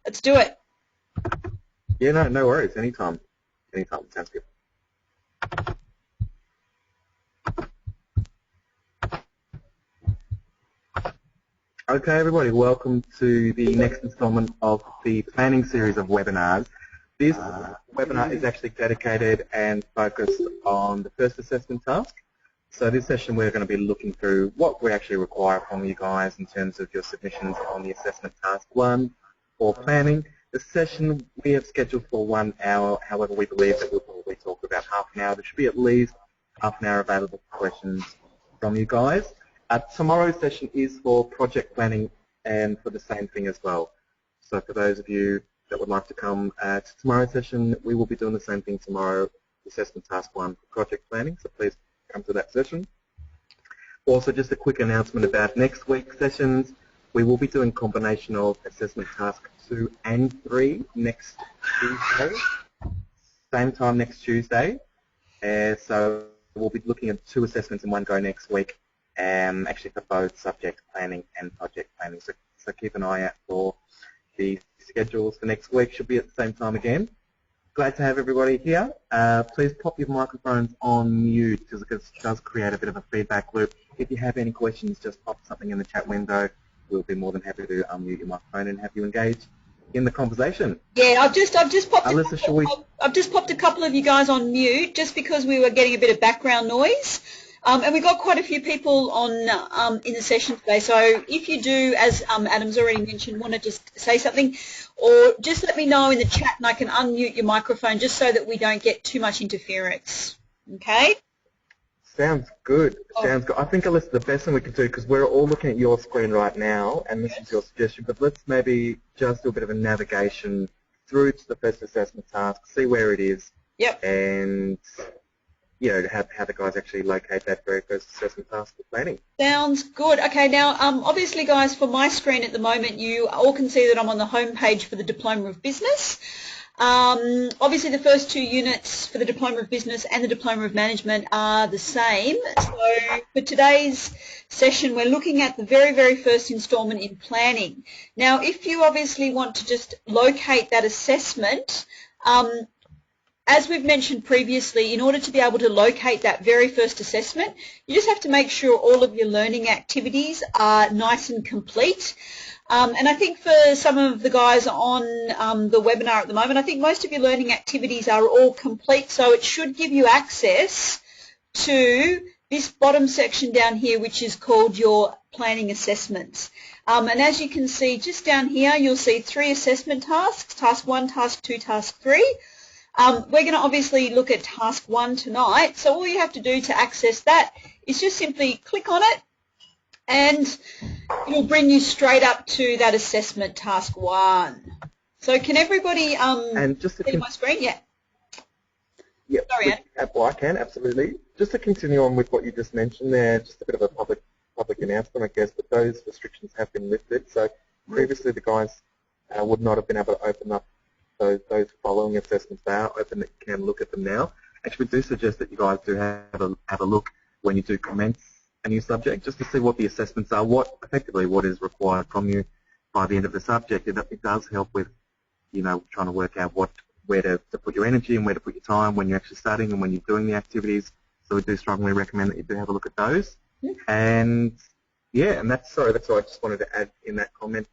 Let's do it. Yeah, no worries. Anytime. Anytime. Sounds good. Okay, everybody, welcome to the next installment of the planning series of webinars. This webinar is actually dedicated and focused on the first assessment task. So this session we're going to be looking through what we actually require from you guys in terms of your submissions on the assessment task 1 for planning. The session we have scheduled for 1 hour, however we believe that we'll probably talk about half an hour. There should be at least half an hour available for questions from you guys. Tomorrow's session is for project planning and for the same thing as well. So for those of you that would like to come to tomorrow's session, we will be doing the same thing tomorrow, assessment task 1 for project planning, so please come to that session. Also, just a quick announcement about next week's sessions. We will be doing a combination of assessment task 2 and 3 next Tuesday, same time next Tuesday. So we'll be looking at 2 assessments in one go next week. Actually for both subject planning and project planning. So keep an eye out for the schedules for next week. Should be at the same time again. Glad to have everybody here. Please pop your microphones on mute because it does create a bit of a feedback loop. If you have any questions, just pop something in the chat window. We'll be more than happy to unmute your microphone and have you engage in the conversation. Yeah, I've just popped Alyssa, I've just popped a couple of you guys on mute just because we were getting a bit of background noise. And we've got quite a few people on in the session today, so if you do, as Adam's already mentioned, want to just say something, or just let me know in the chat and I can unmute your microphone just so that we don't get too much interference. Okay? Sounds good. Sounds good. I think, Alyssa, the best thing we can do, because we're all looking at your screen right now, and this is your suggestion, but let's maybe just do a bit of a navigation through to the first assessment task, see where it is, yep, and you know, how the guys actually locate that very first assessment task for planning. Sounds good. Okay, now obviously, guys, for my screen at the moment, you all can see that I'm on the home page for the Diploma of Business. Obviously, the first 2 units for the Diploma of Business and the Diploma of Management are the same. So for today's session, we're looking at the very, very first instalment in planning. Now, if you obviously want to just locate that assessment, as we've mentioned previously, in order to be able to locate that very first assessment, you just have to make sure all of your learning activities are nice and complete. And I think for some of the guys on the webinar at the moment, I think most of your learning activities are all complete, so it should give you access to this bottom section down here, which is called your planning assessments. And as you can see, just down here, you'll see 3 assessment tasks, task 1, task 2, task 3. We're going to obviously look at task 1 tonight, so all you have to do to access that is just simply click on it and it'll bring you straight up to that assessment task 1. So can everybody see my screen? Yeah. Yeah, sorry, Ed. Well, I can, absolutely. Just to continue on with what you just mentioned there, just a bit of a public announcement, I guess, but those restrictions have been lifted. So previously the guys would not have been able to open up those following assessments. They are open, that you can look at them now. Actually, we do suggest that you guys do have a look when you do commence a new subject, just to see what the assessments are, what is required from you by the end of the subject. It does help with, you know, trying to work out where to put your energy and where to put your time when you're actually studying and when you're doing the activities. So we do strongly recommend that you do have a look at those. And yeah, and that's what I just wanted to add in that comment.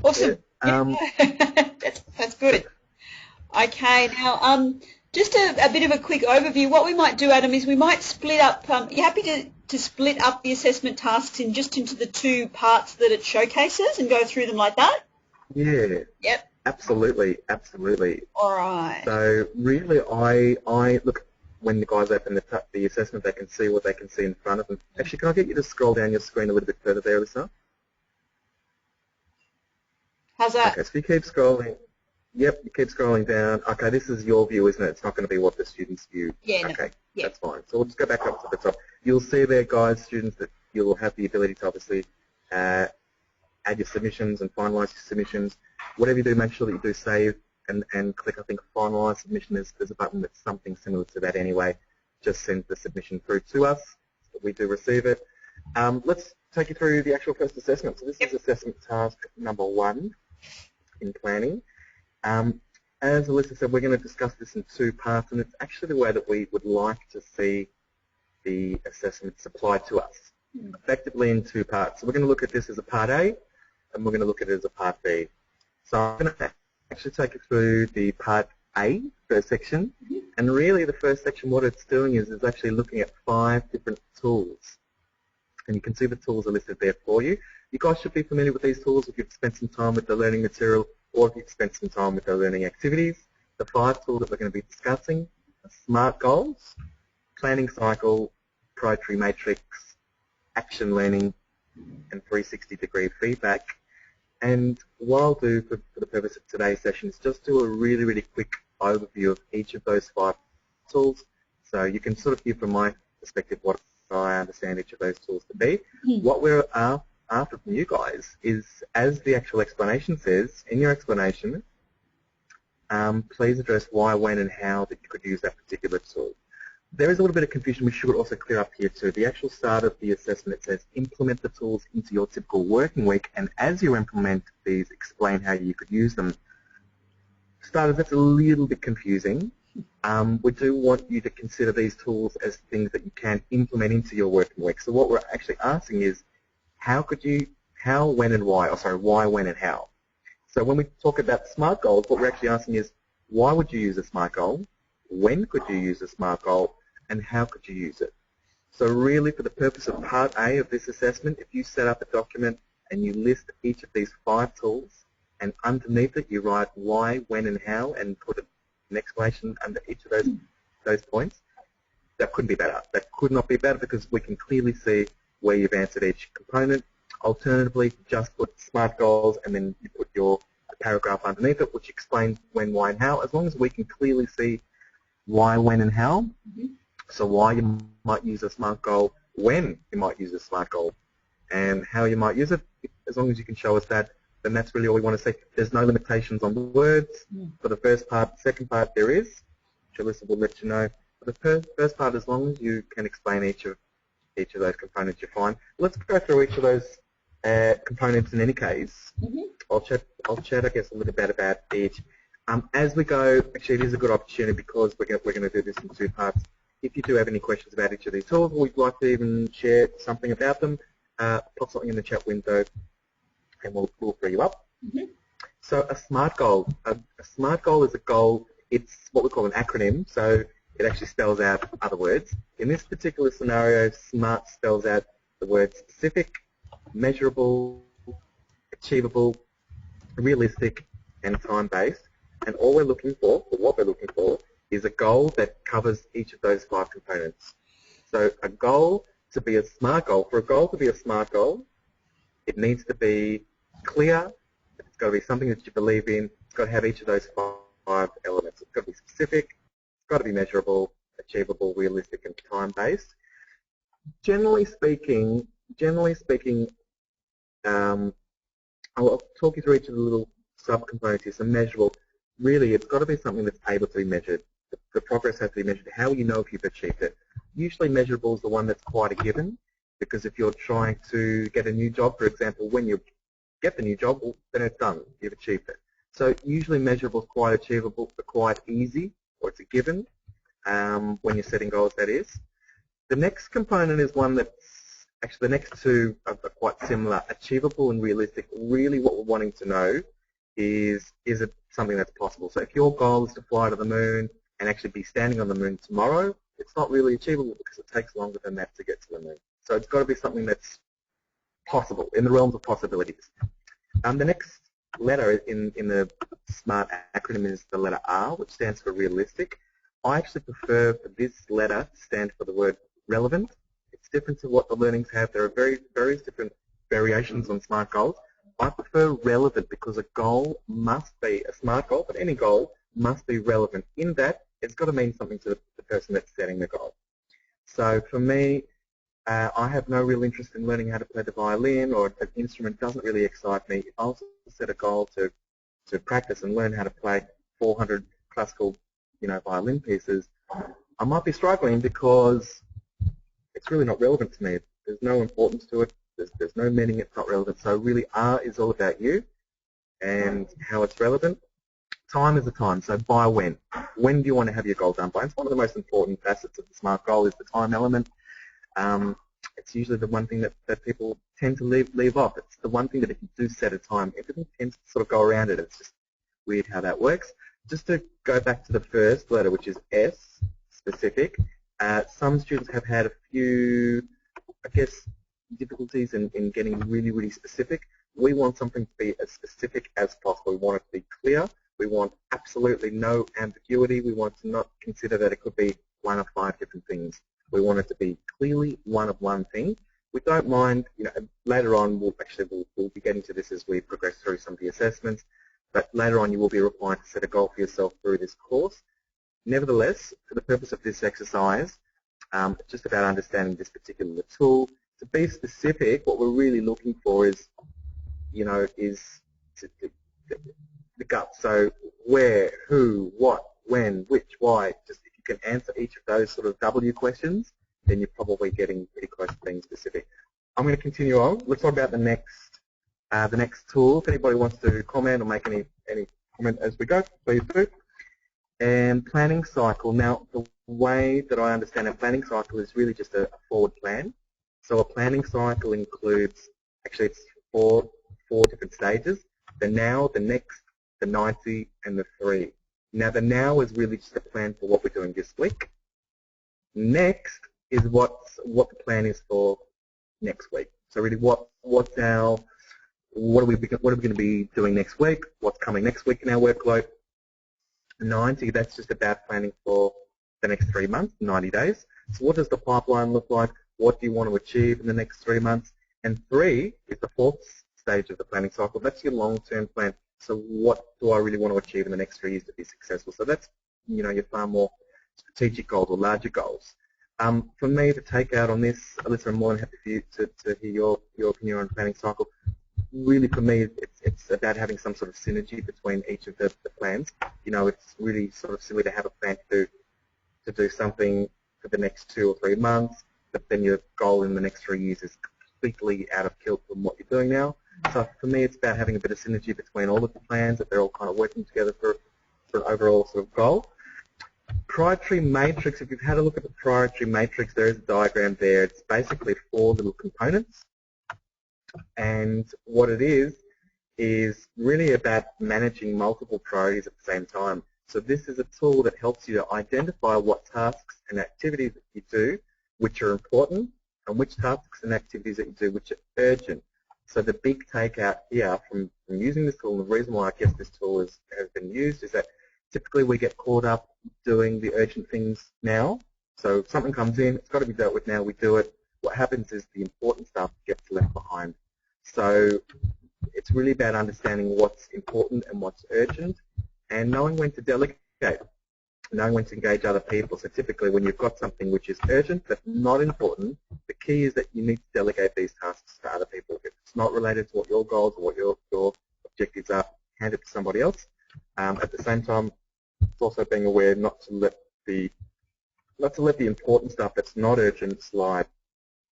Awesome. Yeah. That's good. Okay, now just a bit of a quick overview. What we might do, Adam, is we might split up. You happy to split up the assessment tasks into the 2 parts that it showcases and go through them like that? Yeah. Yep. Absolutely. All right. So really, I look, when the guys open the assessment, they can see what they can see in front of them. Actually, can I get you to scroll down your screen a little bit further there, Alyssa? How's that? Okay, so you keep scrolling. Yep, you keep scrolling down. Okay, this is your view, isn't it? It's not going to be what the students view. Yeah, okay, no. Yeah. That's fine. So we'll just go back up to the top. You'll see there, guys, students, that you'll have the ability to obviously add your submissions and finalise your submissions. Whatever you do, make sure that you do save and click, I think, finalise submission. There's a button that's something similar to that anyway. Just send the submission through to us so that we do receive it. Let's take you through the actual first assessment. So this is assessment task number 1. in planning. As Alyssa said, we're going to discuss this in two parts, and it's actually the way that we would like to see the assessments applied to us, effectively in two parts. So we're going to look at this as a part A, and we're going to look at it as a part B. So I'm going to actually take you through the part A, first section, and really the first section, what it's doing is actually looking at 5 different tools. And you can see the tools are listed there for you. You guys should be familiar with these tools if you've spent some time with the learning material or if you've spent some time with the learning activities. The 5 tools that we're going to be discussing are SMART goals, planning cycle, priority matrix, action learning, and 360-degree feedback. And what I'll do for the purpose of today's session is just do a really, really quick overview of each of those 5 tools. So you can sort of hear from my perspective what I understand each of those tools to be. What we're after from you guys is, as the actual explanation says, in your explanation, please address why, when, and how that you could use that particular tool. There is a little bit of confusion we should also clear up here too. The actual start of the assessment, it says implement the tools into your typical working week, and as you implement these, explain how you could use them. Starters, that's a little bit confusing. We do want you to consider these tools as things that you can implement into your working week. So what we're actually asking is, how, when, and why? Why, when, and how. So when we talk about SMART goals, what we're actually asking is, why would you use a SMART goal? When could you use a SMART goal? And how could you use it? So really, for the purpose of part A of this assessment, if you set up a document and you list each of these 5 tools, and underneath it you write why, when, and how, and put an explanation under each of those points, that couldn't be better. That could not be better because we can clearly see where you've answered each component. Alternatively, just put SMART goals and then you put your paragraph underneath it which explains when, why, and how, as long as we can clearly see why, when, and how. So why you might use a SMART goal, when you might use a SMART goal, and how you might use it, as long as you can show us that, then that's really all we want to say. There's no limitations on the words. For the first part, second part there is, which Alyssa will let you know. For the first part, as long as you can explain each of those components, you're fine. Let's go through each of those components in any case. I'll chat, I guess, a little bit about each. As we go, actually it is a good opportunity because we're going to do this in 2 parts. If you do have any questions about each of these tools, or you'd like to even share something about them, pop something in the chat window and we'll free you up. So a SMART goal. A SMART goal is a goal, it's what we call an acronym, so it actually spells out other words. In this particular scenario, SMART spells out the word specific, measurable, achievable, realistic, and time-based. And all we're looking for, or what we're looking for, is a goal that covers each of those 5 components. So a goal to be a SMART goal, for a goal to be a SMART goal, it needs to be clear, it's got to be something that you believe in, it's got to have each of those 5 elements. It's got to be specific, it's got to be measurable, achievable, realistic, and time-based. Generally speaking, I'll talk you through each of the little subcomponents here. So measurable, really it's got to be something that's able to be measured. The progress has to be measured. How will you know if you've achieved it? Usually measurable is the one that's quite a given, because if you're trying to get a new job, for example, when you get the new job, well, then it's done. You've achieved it. So usually measurable is quite achievable, but quite easy, or it's a given when you're setting goals, that is. The next component is one that's, actually the next 2 are quite similar, achievable and realistic. Really what we're wanting to know is it something that's possible? So if your goal is to fly to the moon and actually be standing on the moon tomorrow, it's not really achievable because it takes longer than that to get to the moon. So it's got to be something that's possible, in the realms of possibilities. The next letter in the SMART acronym is the letter R, which stands for realistic. I actually prefer for this letter to stand for the word relevant. It's different to what the learnings have. There are various different variations on SMART goals. I prefer relevant because a goal must be, a SMART goal, but any goal must be relevant in that it's got to mean something to the person that's setting the goal. So for me, I have no real interest in learning how to play the violin, or an instrument doesn't really excite me. If I also set a goal to practice and learn how to play 400 classical, violin pieces, I might be struggling because it's really not relevant to me. There's no importance to it. There's no meaning. It's not relevant. So really, R is all about you, and how it's relevant. Time is the time, so by when? When do you want to have your goal done by? It's one of the most important facets of the SMART goal is the time element. It's usually the one thing that people tend to leave off. It's the one thing that if you do set a time, everything tends to sort of go around it. It's just weird how that works. Just to go back to the first letter, which is S, specific, some students have had a few, I guess, difficulties in getting really, really specific. We want something to be as specific as possible. We want it to be clear. We want absolutely no ambiguity. We want to not consider that it could be one of 5 different things. We want it to be clearly one of one thing. We don't mind, later on we'll be getting to this as we progress through some of the assessments, but later on you will be required to set a goal for yourself through this course. Nevertheless, for the purpose of this exercise, it's just about understanding this particular tool. To be specific, what we're really looking for is, the gut. So where, who, what, when, which, why. Just if you can answer each of those sort of W questions, then you're probably getting pretty close to being specific. I'm going to continue on. Let's talk about the next tool. If anybody wants to comment or make any comment as we go, please do. And planning cycle. Now, the way that I understand a planning cycle is really just a forward plan. So a planning cycle includes, actually it's four different stages: the now, the next, the 90, and the 3. Now the now is really just a plan for what we're doing this week. Next is what the plan is for next week. So really what are we going to be doing next week? What's coming next week in our workload? 90, that's just about planning for the next 3 months, 90 days. So what does the pipeline look like? What do you want to achieve in the next 3 months? And 3 is the 4th stage of the planning cycle. That's your long-term plan. So what do I really want to achieve in the next 3 years to be successful? So that's, your far more strategic goals or larger goals. For me to take out on this, Alyssa, I'm more than happy for you to hear your opinion on planning cycle. Really, for me, it's about having some sort of synergy between each of the plans. It's really sort of silly to have a plan to do something for the next 2 or 3 months, but then your goal in the next 3 years is completely out of kilt from what you're doing now. So for me, it's about having a bit of synergy between all of the plans, that they're all kind of working together for an overall sort of goal. Priority matrix, if you've had a look at the priority matrix, there is a diagram there. It's basically 4 little components. And what it is really about managing multiple priorities at the same time. So this is a tool that helps you to identify what tasks and activities that you do which are important, and which tasks and activities that you do which are urgent. So the big takeout here from using this tool, and the reason why I guess this tool has been used, is that typically we get caught up doing the urgent things now. So if something comes in, it's got to be dealt with now, we do it. What happens is the important stuff gets left behind. So it's really about understanding what's important and what's urgent, and knowing when to delegate, knowing when to engage other people. So typically when you've got something which is urgent but not important, the key is that you need to delegate these tasks to other people. If it's not related to what your goals or what your objectives are, hand it to somebody else. At the same time, it's also being aware not to let the important stuff that's not urgent slide,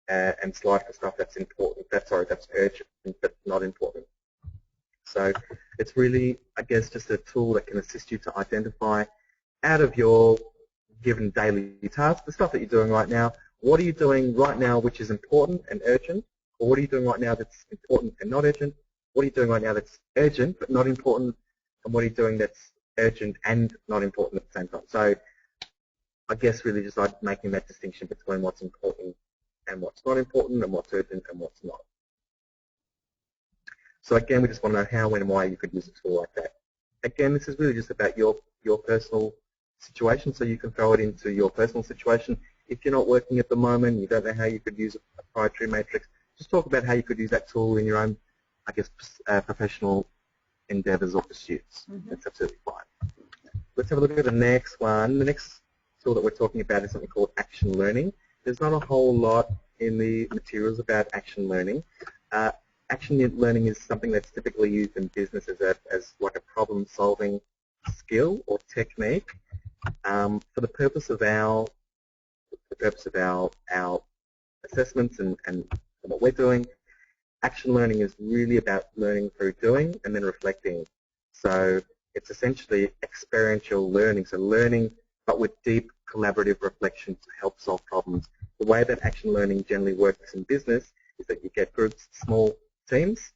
and slide for stuff that's important. That's urgent but not important. So it's really, I guess, just a tool that can assist you to identify out of your given daily task, the stuff that you're doing right now, what are you doing right now which is important and urgent, or what are you doing right now that's important and not urgent, what are you doing right now that's urgent but not important, and what are you doing that's urgent and not important at the same time. So I guess really just like making that distinction between what's important and what's not important, and what's urgent and what's not. So again, we just want to know how, when, and why you could use a tool like that. Again, this is really just about your personal situation, so you can throw it into your personal situation. If you're not working at the moment, you don't know how you could use a priority matrix, just talk about how you could use that tool in your own, I guess, professional endeavors or pursuits. That's absolutely fine. Let's have a look at the next one. The next tool that we're talking about is something called action learning. There's not a whole lot in the materials about action learning. Action learning is something that's typically used in business as like a problem-solving skill or technique. For the purpose of our assessments and what we're doing, Action learning is really about learning through doing and then reflecting. So it's essentially experiential learning, so learning but with deep collaborative reflection to help solve problems. The way that action learning generally works in business is that you get groups, small teams,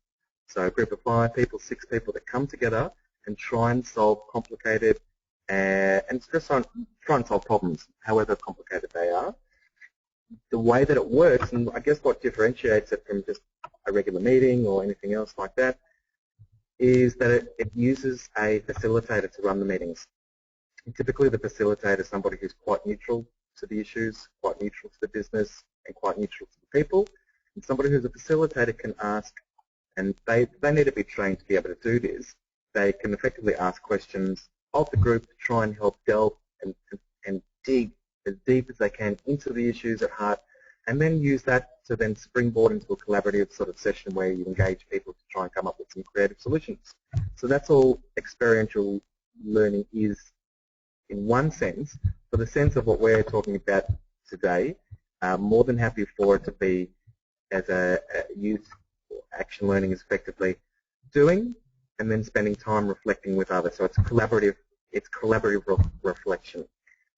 so a group of 5 people, 6 people that come together and try and solve complicated and just try and solve problems, however complicated they are. The way that it works, and I guess what differentiates it from just a regular meeting or anything else like that, is that it uses a facilitator to run the meetings. And typically the facilitator is somebody who's quite neutral to the issues, quite neutral to the business, and quite neutral to the people. And somebody who's a facilitator can ask, and they need to be trained to be able to do this, they can effectively ask questions of the group to try and help delve and dig as deep as they can into the issues at heart, and then use that to then springboard into a collaborative sort of session where you engage people to try and come up with some creative solutions. So that's all experiential learning is in one sense. For the sense of what we're talking about today, more than happy for it to be as a youth action learning is effectively doing and then spending time reflecting with others. So it's collaborative reflection.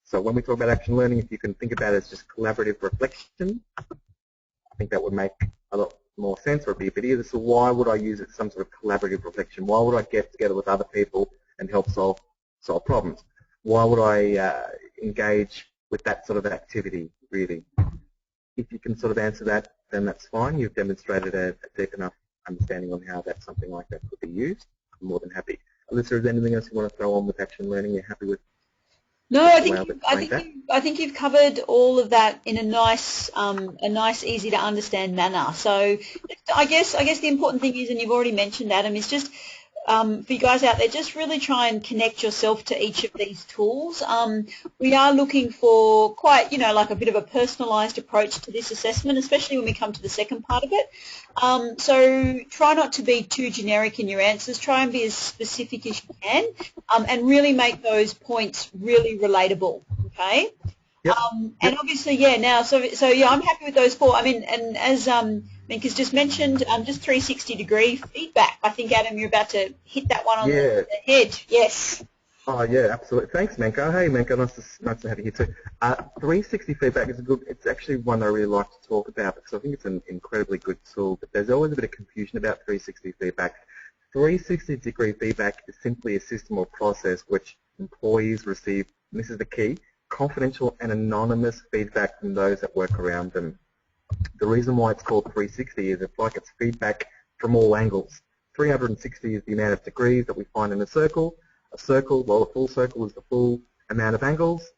So when we talk about action learning, if you can think about it as just collaborative reflection, I think that would make a lot more sense, or it'd be a bit easier. So why would I use it as some sort of collaborative reflection? Why would I get together with other people and help solve problems? Why would I engage with that sort of activity, really? If you can sort of answer that, then that's fine. You've demonstrated a deep enough understanding on how that something like that could be used. I'm more than happy. Alyssa, is there anything else you want to throw on with action learning? You're happy with? No, I think you've covered all of that in a nice, easy to understand manner. So I guess the important thing is, and you've already mentioned, Adam, is just for you guys out there, just really try and connect yourself to each of these tools. We are looking for quite, like a bit of a personalised approach to this assessment, especially when we come to the second part of it. So try not to be too generic in your answers. Try and be as specific as you can, and really make those points really relatable. Okay. Yep. And obviously, yeah. Now, so yeah, I'm happy with those 4. I mean, and as Minka's just mentioned, just 360-degree feedback. I think, Adam, you're about to hit that one on the head. Yes. Oh yeah, absolutely. Thanks, Menka. Hey, Menka, nice to have you here too. 360 feedback is it's actually one I really like to talk about because I think it's an incredibly good tool. But there's always a bit of confusion about 360 feedback. 360-degree feedback is simply a system or process which employees receive, and this is the key, confidential and anonymous feedback from those that work around them. The reason why it's called 360 is it's like it's feedback from all angles. 360 is the amount of degrees that we find in a circle. A circle, well, a full circle is the full amount of angles.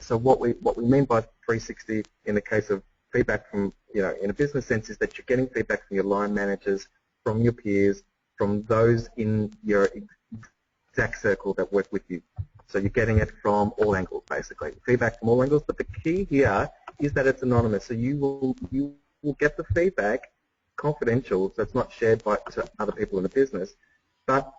So what we mean by 360 in the case of feedback from, in a business sense is that you're getting feedback from your line managers, from your peers, from those in your exact circle that work with you. So you're getting it from all angles, basically. Feedback from all angles, but the key here is that it's anonymous. So you will get the feedback confidential, so it's not shared to other people in the business. But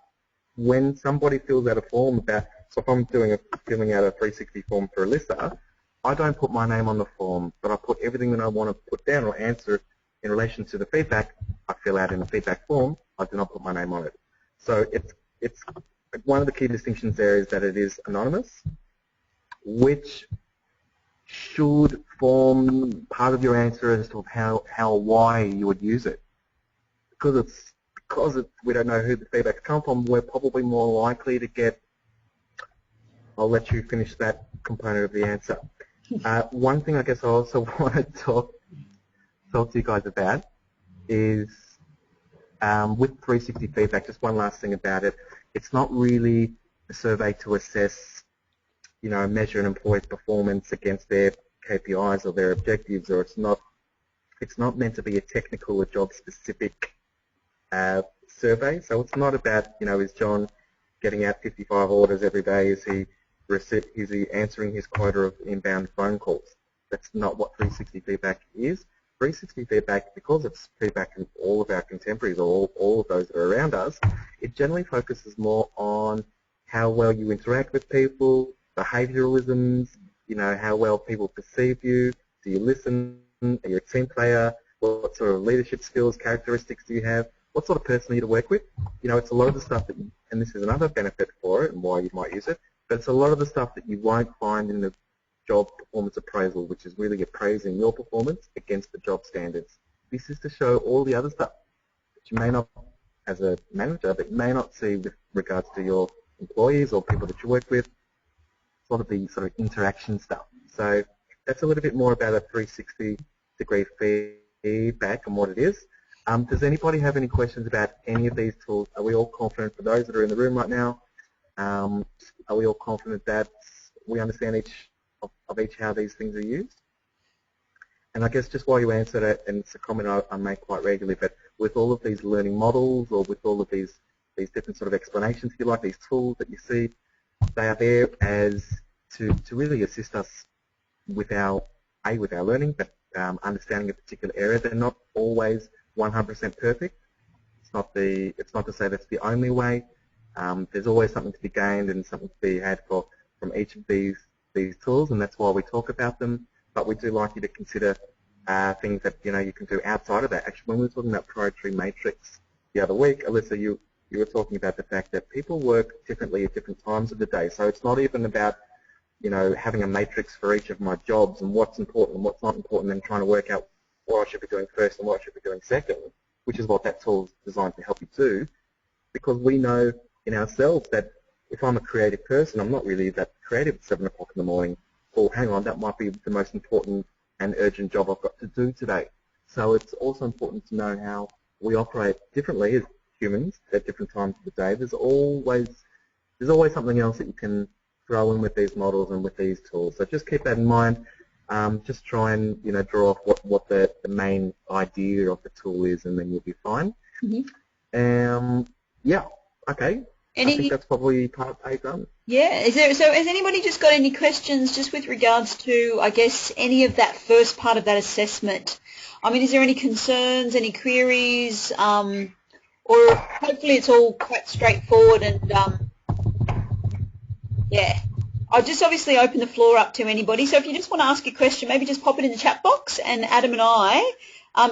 when somebody fills out a form so if I'm filling out a 360 form for Alyssa, I don't put my name on the form, but I put everything that I want to put down or answer in relation to the feedback I fill out in the feedback form. I do not put my name on it. So it's one of the key distinctions there is that it is anonymous, which should form part of your answer as to why you would use it. Because we don't know who the feedback's come from, we're probably more likely to get. I'll let you finish that component of the answer. One thing I guess I also want to talk to you guys about is with 360 feedback, just one last thing about it. It's not really a survey to assess, measure an employee's performance against their KPIs or their objectives, or it's not meant to be a technical or job-specific survey. So it's not about, is John getting out 55 orders every day? Is he answering his quota of inbound phone calls? That's not what 360 feedback is. 360 feedback, because it's feedback from all of our contemporaries, or all of those that are around us, it generally focuses more on how well you interact with people, behavioralisms, how well people perceive you, do you listen, are you a team player, What sort of leadership skills, characteristics do you have? What sort of person are you to work with? You know, it's a lot of the stuff that, and this is another benefit for it and why you might use it, but it's a lot of the stuff that you won't find in the job performance appraisal, which is really appraising your performance against the job standards. This is to show all the other stuff that you may not, as a manager, that you may not see with regards to your employees or people that you work with, sort of the sort of interaction stuff. So that's a little bit more about a 360-degree feedback on what it is. Does anybody have any questions about any of these tools? Are we all confident, for those that are in the room right now, are we all confident that we understand each of each how these things are used? And I guess just while you answer that, and it's a comment I make quite regularly, but with all of these learning models or with all of these different sort of explanations, if you like, these tools that you see, they are there as to really assist us with our learning, but understanding a particular area. They're not always 100% perfect. It's not to say that's the only way. There's always something to be gained and something to be had from each of these tools, and that's why we talk about them. But we do like you to consider things that you can do outside of that. Actually, when we were talking about priority matrix the other week, Alyssa, you were talking about the fact that people work differently at different times of the day. So it's not even about having a matrix for each of my jobs and what's important and what's not important, and trying to work out what I should be doing first and what I should be doing second, which is what that tool is designed to help you do. Because we know in ourselves that if I'm a creative person, I'm not really that creative at 7 o'clock in the morning. Or hang on, that might be the most important and urgent job I've got to do today. So it's also important to know how we operate differently as humans at different times of the day. There's always something else that you can throw in with these models and with these tools. So just keep that in mind. Just try and draw off what the main idea of the tool is, and then you'll be fine. Mm-hmm. Yeah. Okay. I think that's probably part A done. Yeah. So has anybody just got any questions just with regards to, I guess, any of that first part of that assessment? I mean, is there any concerns, any queries, or hopefully it's all quite straightforward and, yeah. I'll just obviously open the floor up to anybody. So if you just want to ask a question, maybe just pop it in the chat box, and Adam and I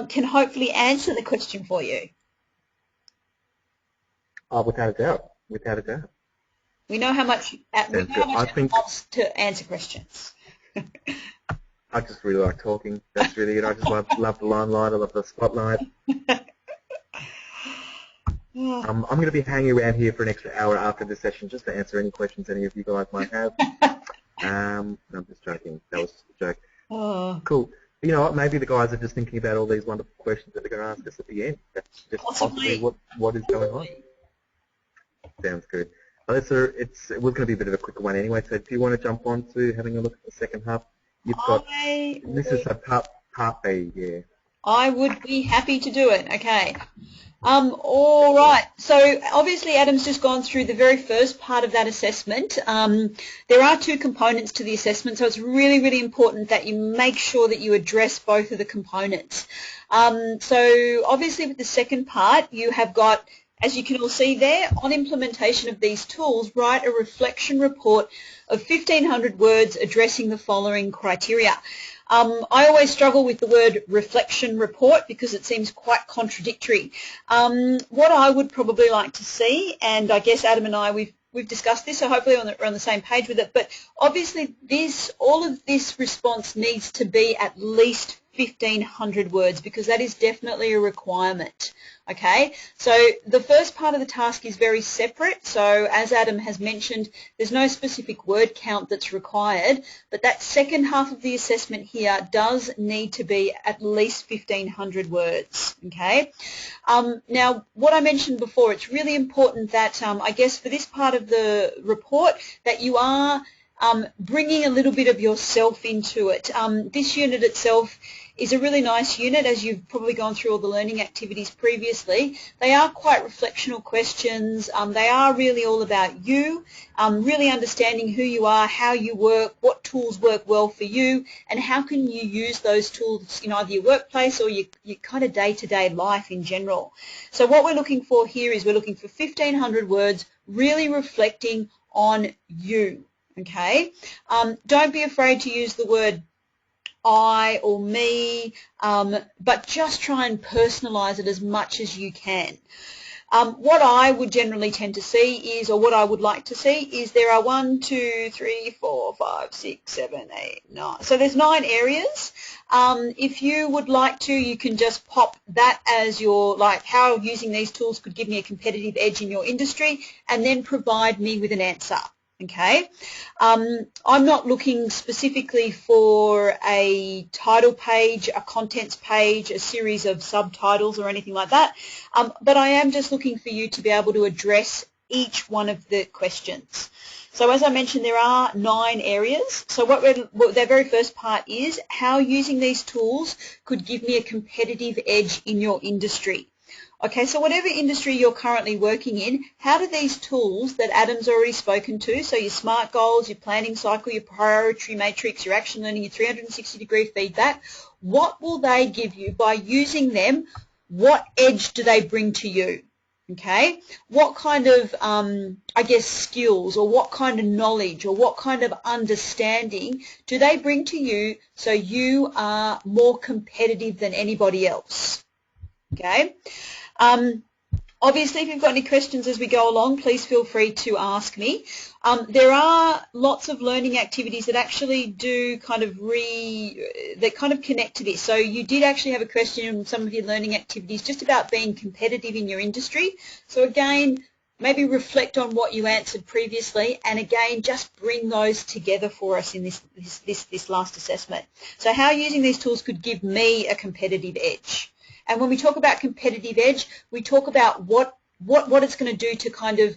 can hopefully answer the question for you. Oh, without a doubt. Without a doubt. We know how much it costs to answer questions. I just really like talking. That's really it. I just love the limelight. I love the spotlight. I'm going to be hanging around here for an extra hour after this session just to answer any questions any of you guys might have. No, I'm just joking. That was a joke. Oh. Cool. You know what? Maybe the guys are just thinking about all these wonderful questions that they're going to ask us at the end. That's just possibly what is going on. Sounds good. Alyssa, it was going to be a bit of a quicker one anyway, so do you want to jump on to having a look at the second half? This is a part B, yeah. I would be happy to do it. Okay. All right. So obviously Adam's just gone through the very first part of that assessment. There are two components to the assessment, so it's really, really important that you make sure that you address both of the components. So obviously with the second part, you have got, as you can all see there, on implementation of these tools, write a reflection report of 1,500 words addressing the following criteria. I always struggle with the word reflection report because it seems quite contradictory. What I would probably like to see, and I guess Adam and I, we've discussed this, so hopefully we're on the same page with it, but obviously all of this response needs to be at least 1,500 words because that is definitely a requirement. Okay, so the first part of the task is very separate. So as Adam has mentioned, there's no specific word count that's required, but that second half of the assessment here does need to be at least 1,500 words. Okay, now what I mentioned before, it's really important that I guess for this part of the report that you are bringing a little bit of yourself into it. This unit itself is a really nice unit, as you've probably gone through all the learning activities previously. They are quite reflectional questions. They are really all about you, really understanding who you are, how you work, what tools work well for you, and how can you use those tools in either your workplace or your kind of day-to-day life in general. So what we're looking for here is we're looking for 1,500 words really reflecting on you. Okay, don't be afraid to use the word I or me, but just try and personalise it as much as you can. What I would generally tend to see is, or what I would like to see is, there are 1, 2, 3, 4, 5, 6, 7, 8, 9. So there's 9 areas. If you would like to, you can just pop that as your, like, how using these tools could give me a competitive edge in your industry, and then provide me with an answer. Okay, I'm not looking specifically for a title page, a contents page, a series of subtitles or anything like that, but I am just looking for you to be able to address each one of the questions. So as I mentioned, there are 9 areas. So what their very first part is how using these tools could give me a competitive edge in your industry. Okay, so whatever industry you're currently working in, how do these tools that Adam's already spoken to, so your SMART goals, your planning cycle, your priority matrix, your action learning, your 360-degree feedback, what will they give you by using them? What edge do they bring to you? Okay, what kind of, I guess, skills, or what kind of knowledge, or what kind of understanding do they bring to you so you are more competitive than anybody else? Okay. Obviously, if you've got any questions as we go along, please feel free to ask me. There are lots of learning activities that actually do kind of connect to this. So you did actually have a question in some of your learning activities just about being competitive in your industry. So again, maybe reflect on what you answered previously, and again, just bring those together for us in this last assessment. So how using these tools could give me a competitive edge. And when we talk about competitive edge, we talk about what it's going to do to kind of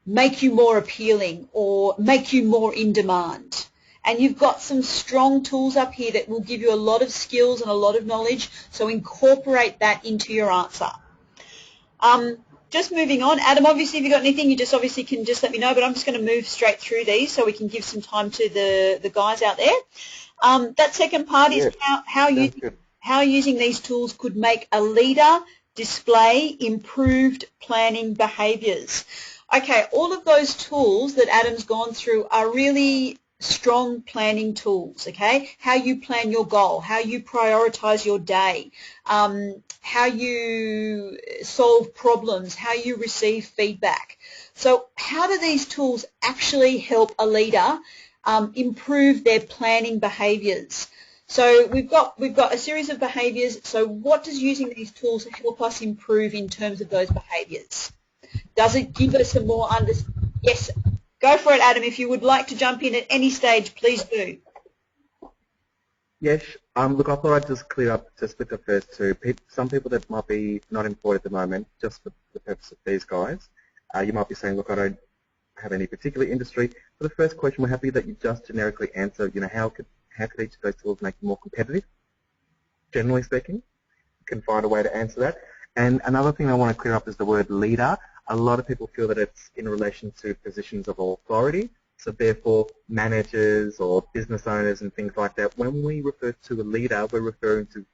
make you more appealing or make you more in demand. And you've got some strong tools up here that will give you a lot of skills and a lot of knowledge, so incorporate that into your answer. Just moving on, Adam, obviously if you've got anything, you just obviously can just let me know, but I'm just going to move straight through these so we can give some time to the guys out there. That second part is how using these tools could make a leader display improved planning behaviours. Okay, all of those tools that Adam's gone through are really strong planning tools, okay? How you plan your goal, how you prioritise your day, how you solve problems, how you receive feedback. So how do these tools actually help a leader improve their planning behaviours? So we've got a series of behaviours. So what does using these tools help us improve in terms of those behaviours? Does it give us a more Yes, go for it, Adam. If you would like to jump in at any stage, please do. Yes. Look, I thought I'd just clear up just with the first two. Some people that might be not employed at the moment, just for the purpose of these guys, you might be saying, look, I don't have any particular industry. For the first question, we're happy that you just generically answer, how could each of those tools make you more competitive? Generally speaking, you can find a way to answer that. And another thing I want to clear up is the word leader. A lot of people feel that it's in relation to positions of authority, so therefore managers or business owners and things like that. When we refer to a leader, we're referring to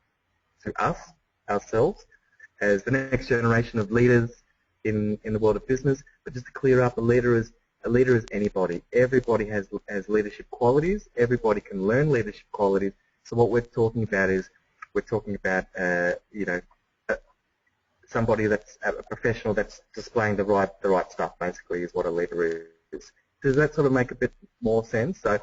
us, ourselves, as the next generation of leaders in the world of business. But just to clear up, a leader is anybody. Everybody has leadership qualities. Everybody can learn leadership qualities. So what we're talking about is somebody that's a professional that's displaying the right stuff. Basically, is what a leader is. Does that sort of make a bit more sense? So,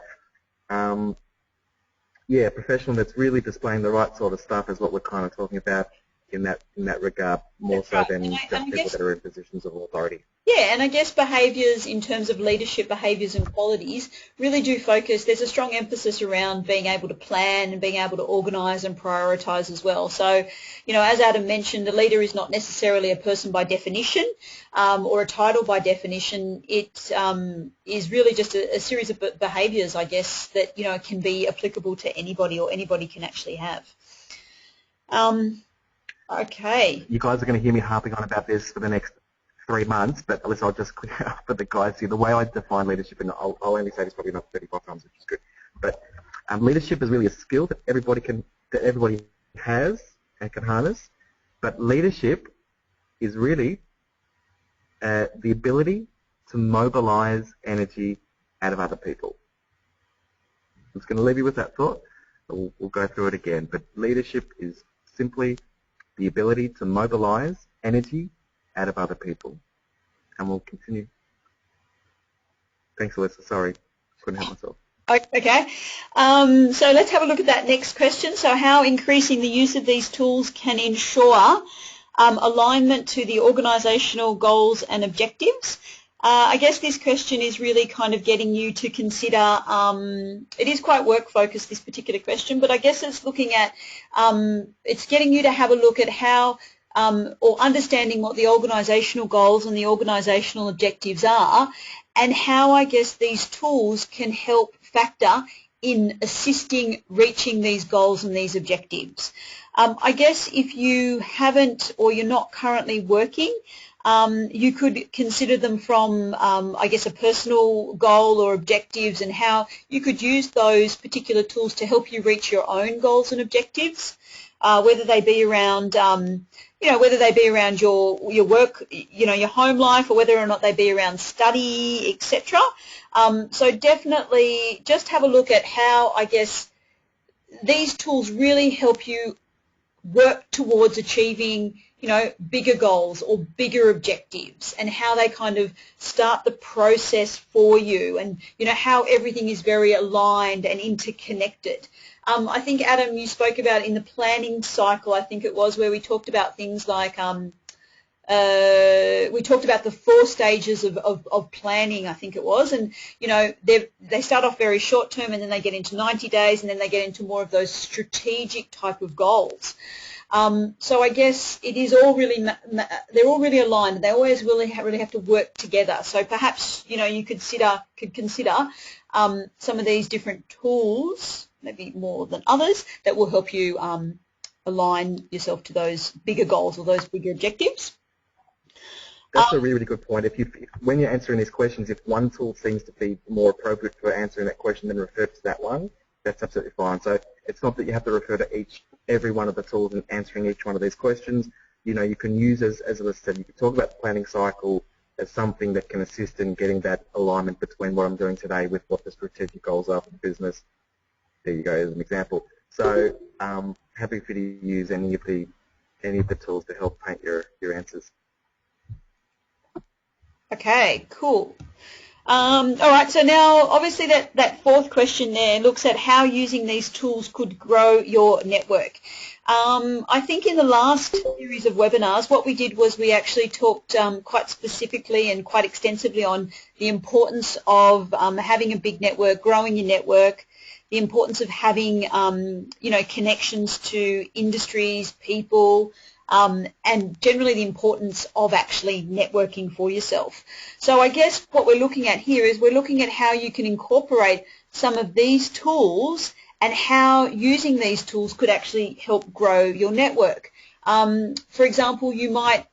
yeah, professional that's really displaying the right sort of stuff is what we're kind of talking about in that regard, more so than just people that are in positions of authority. Yeah, and I guess behaviours in terms of leadership behaviours and qualities really do focus. There's a strong emphasis around being able to plan and being able to organise and prioritise as well. So, as Adam mentioned, a leader is not necessarily a person by definition or a title by definition. It is really just a series of behaviours, I guess, that can be applicable to anybody, or anybody can actually have. Okay. You guys are going to hear me harping on about this for the next 3 months, but at least I'll just clear up for the guys here. The way I define leadership, and I'll only say this probably not 35 times, which is good, but leadership is really a skill that everybody has and can harness. But leadership is really the ability to mobilize energy out of other people. I'm just going to leave you with that thought. So we'll go through it again. But leadership is simply the ability to mobilize energy out of other people. And we'll continue. Thanks, Alyssa. Sorry, couldn't help myself. Okay, so let's have a look at that next question. So how increasing the use of these tools can ensure alignment to the organisational goals and objectives. I guess this question is really kind of getting you to consider, it is quite work focused, this particular question, but I guess it's looking at, it's getting you to have a look at how or understanding what the organisational goals and the organisational objectives are, and how I guess these tools can help factor in assisting reaching these goals and these objectives. I guess if you haven't or you're not currently working, you could consider them from, I guess, a personal goal or objectives, and how you could use those particular tools to help you reach your own goals and objectives, whether they be around, whether they be around your work, your home life, or whether or not they be around study, etc. So definitely just have a look at how, I guess, these tools really help you work towards achieving, bigger goals or bigger objectives, and how they kind of start the process for you, and, how everything is very aligned and interconnected. I think, Adam, you spoke about in the planning cycle, I think it was, where we talked about things like, we talked about the 4 stages of planning, I think it was, and, they start off very short term, and then they get into 90 days, and then they get into more of those strategic type of goals. So I guess it is all really, they're all really aligned, and they always really have to work together. So perhaps, you could consider some of these different tools, maybe more than others, that will help you align yourself to those bigger goals or those bigger objectives. That's a really good point. When you're answering these questions, if one tool seems to be more appropriate for answering that question, then refer to that one. That's absolutely fine. So it's not that you have to refer to every one of the tools and answering each one of these questions. You can use, as Alyssa said, you can talk about the planning cycle as something that can assist in getting that alignment between what I'm doing today with what the strategic goals are for the business. There you go, as an example. So happy for you to use any of the tools to help paint your answers. Okay, cool. All right, so now obviously that 4th question there looks at how using these tools could grow your network. I think in the last series of webinars, what we did was we actually talked quite specifically and quite extensively on the importance of having a big network, growing your network, the importance of having, connections to industries, people, and generally the importance of actually networking for yourself. So I guess what we're looking at here is we're looking at how you can incorporate some of these tools and how using these tools could actually help grow your network. For example, you might,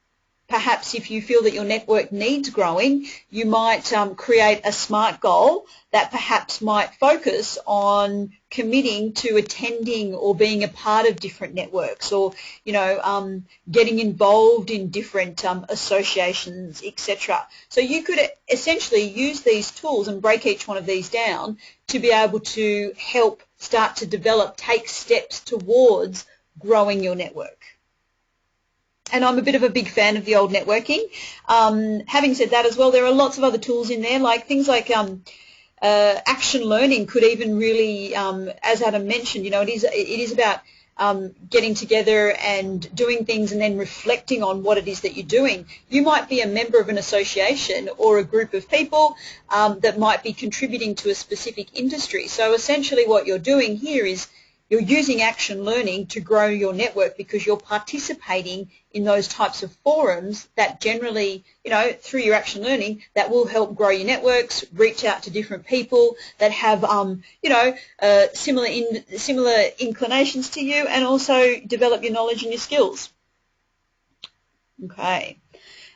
perhaps if you feel that your network needs growing, you might create a SMART goal that perhaps might focus on committing to attending or being a part of different networks, or, getting involved in different associations, etc. So you could essentially use these tools and break each one of these down to be able to help start to develop, take steps towards growing your network. And I'm a bit of a big fan of the old networking. Having said that as well, there are lots of other tools in there, like things like action learning could even really, as Adam mentioned, it is about getting together and doing things and then reflecting on what it is that you're doing. You might be a member of an association or a group of people that might be contributing to a specific industry. So essentially what you're doing here is you're using action learning to grow your network, because you're participating in those types of forums that generally, through your action learning, that will help grow your networks, reach out to different people that have, similar inclinations to you, and also develop your knowledge and your skills. Okay.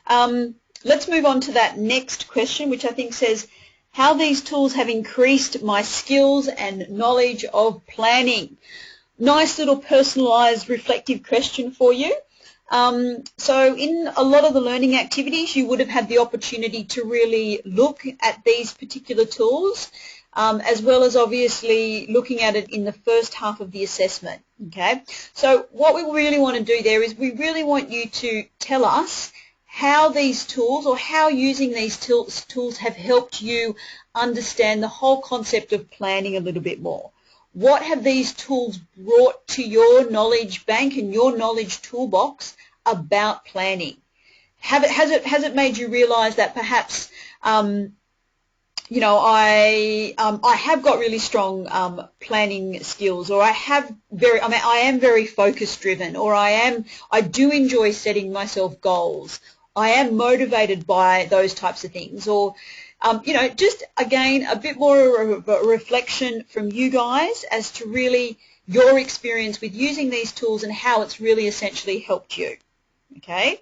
Let's move on to that next question, which I think says, how these tools have increased my skills and knowledge of planning. Nice little personalised reflective question for you. So in a lot of the learning activities, you would have had the opportunity to really look at these particular tools, as well as obviously looking at it in the first half of the assessment. Okay, so what we really want to do there is we really want you to tell us how these tools, or how using these tools have helped you understand the whole concept of planning a little bit more. What have these tools brought to your knowledge bank and your knowledge toolbox about planning? Has it made you realize that perhaps you know, I have got really strong planning skills, or I am very focus driven, or I do enjoy setting myself goals. I am motivated by those types of things, or you know, just again a bit more of a reflection from you guys as to really your experience with using these tools and how it's really essentially helped you. Okay.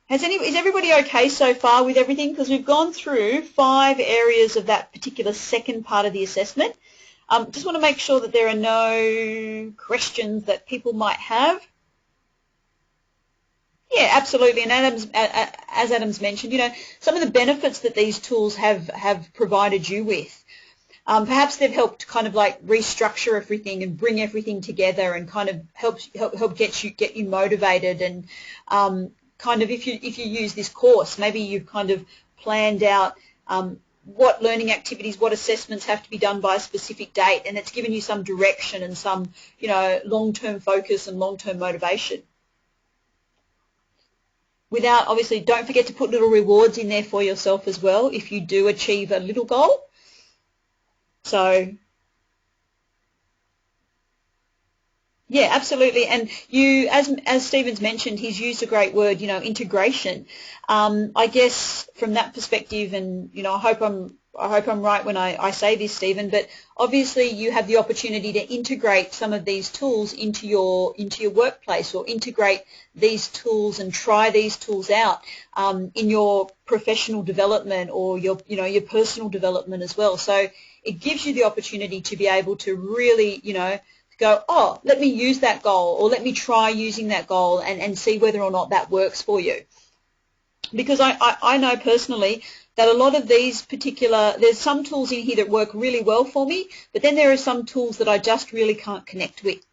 Is everybody okay so far with everything? Because we've gone through 5 areas of that particular second part of the assessment. Just want to make sure that there are no questions that people might have. Yeah, absolutely. And as Adam's mentioned, you know, some of the benefits that these tools have provided you with. Perhaps they've helped kind of like restructure everything and bring everything together, and kind of help get you motivated, and kind of if you use this course, maybe you've kind of planned out what learning activities, what assessments have to be done by a specific date, and it's given you some direction and some, you know, long-term focus and long-term motivation. Without, obviously, don't forget to put little rewards in there for yourself as well if you do achieve a little goal. So yeah, absolutely. And you, as Stephen's mentioned, he's used a great word, you know, integration. I guess from that perspective, and you know, I hope I'm right when I say this, Stephen, but obviously you have the opportunity to integrate some of these tools into your workplace, or integrate these tools and try these tools out in your professional development, or your personal development as well. So it gives you the opportunity to be able to really, you know, go, oh, let me use that goal, or let me try using that goal and see whether or not that works for you. Because I know personally that a lot of these there's some tools in here that work really well for me, but then there are some tools that I just really can't connect with.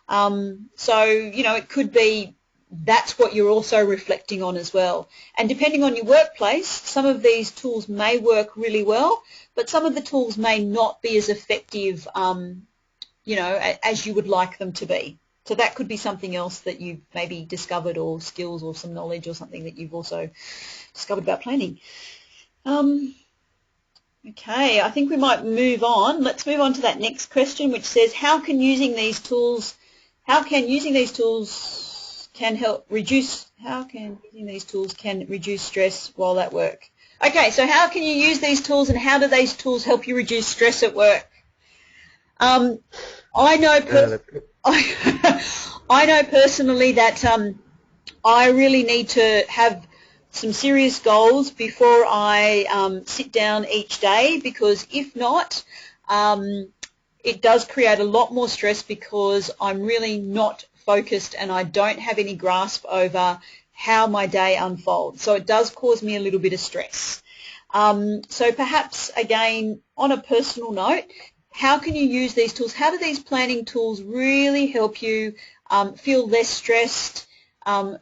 So, you know, it could be that's what you're also reflecting on as well. And depending on your workplace, some of these tools may work really well, but some of the tools may not be as effective you know, as you would like them to be. So that could be something else that you've maybe discovered, or skills, or some knowledge, or something that you've also discovered about planning. Okay, I think we might move on. Let's move on to that next question, which says, how can using these tools can reduce stress while at work? Okay, so how can you use these tools, and how do these tools help you reduce stress at work? I know personally that I really need to have some serious goals before I sit down each day, because if not, it does create a lot more stress, because I'm really not focused and I don't have any grasp over how my day unfolds. So it does cause me a little bit of stress. So perhaps, again, on a personal note, how can you use these tools? How do these planning tools really help you feel less stressed,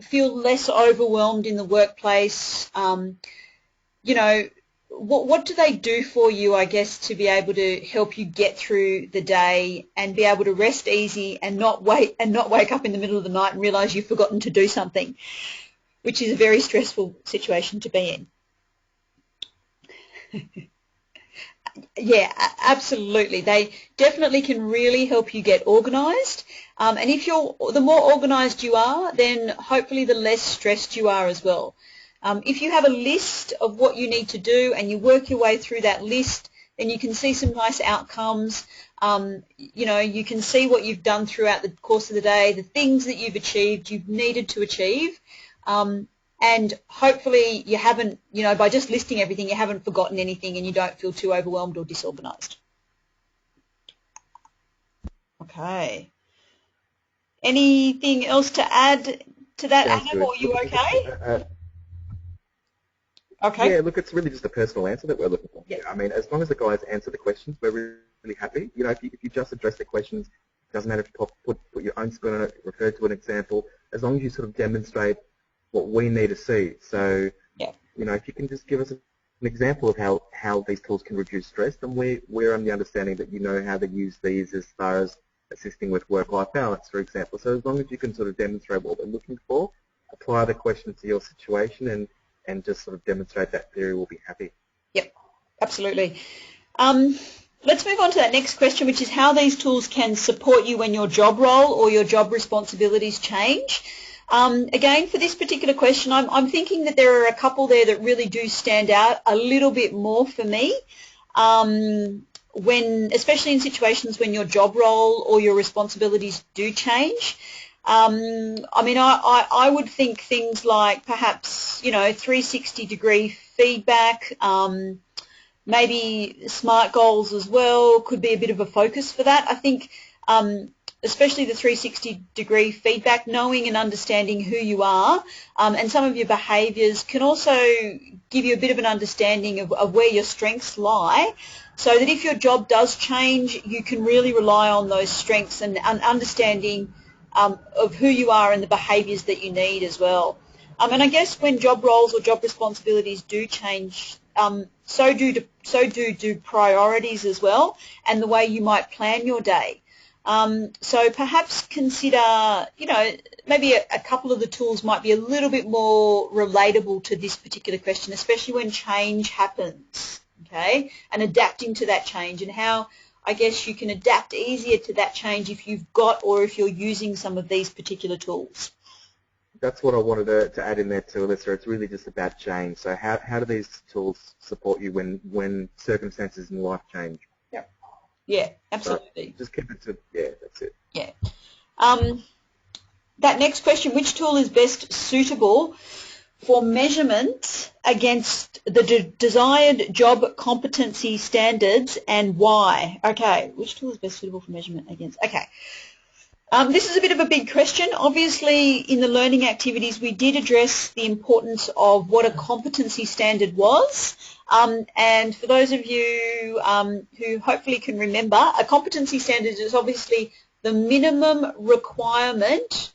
feel less overwhelmed in the workplace? You know, what do they do for you, I guess, to be able to help you get through the day and be able to rest easy and not wake up in the middle of the night and realize you've forgotten to do something, which is a very stressful situation to be in. Yeah, absolutely. They definitely can really help you get organised. And if the more organised you are, then hopefully the less stressed you are as well. If you have a list of what you need to do and you work your way through that list, then you can see some nice outcomes. You know, you can see what you've done throughout the course of the day, the things that you've achieved, you've needed to achieve. And hopefully you haven't, you know, by just listing everything, you haven't forgotten anything and you don't feel too overwhelmed or disorganised. Okay. Anything else to add to that, Sounds Adam, good. or are you Look, okay? Okay. yeah, look, it's really just a personal answer that we're looking for. Yep. I mean, as long as the guys answer the questions, we're really happy. You know, if you just address the questions, it doesn't matter if you put your own spin on it, refer to an example, as long as you sort of demonstrate what we need to see. So, Yep. you know, if you can just give us an example of how these tools can reduce stress, then we're on the understanding that you know how to use these as far as assisting with work-life balance, for example. So as long as you can sort of demonstrate what we're looking for, apply the question to your situation, and just sort of demonstrate that theory, we'll be happy. Yep, absolutely. Let's move on to that next question, which is how these tools can support you when your job role or your job responsibilities change. Again, for this particular question, I'm thinking that there are a couple there that really do stand out a little bit more for me, especially in situations when your job role or your responsibilities do change. I mean, I would think things like perhaps, 360-degree feedback, maybe SMART goals as well could be a bit of a focus for that. I think especially the 360-degree feedback, knowing and understanding who you are and some of your behaviours can also give you a bit of an understanding of where your strengths lie, so that if your job does change, you can really rely on those strengths and understanding of who you are and the behaviours that you need as well. And I guess when job roles or job responsibilities do change, so do priorities as well, and the way you might plan your day. So perhaps consider, maybe a couple of the tools might be a little bit more relatable to this particular question, especially when change happens, okay, and adapting to that change, and how I guess you can adapt easier to that change if you've got or if you're using some of these particular tools. That's what I wanted to add in there too, Alyssa. It's really just about change. So how do these tools support you when circumstances in life change? Yep. Yeah, absolutely. So just keep it to, yeah, that's it. Yeah. That next question, which tool is best suitable for measurement against the desired job competency standards, and why? Okay, which tool is best suitable for measurement against? Okay. This is a bit of a big question. Obviously, in the learning activities, we did address the importance of what a competency standard was. And for those of you who hopefully can remember, a competency standard is obviously the minimum requirement,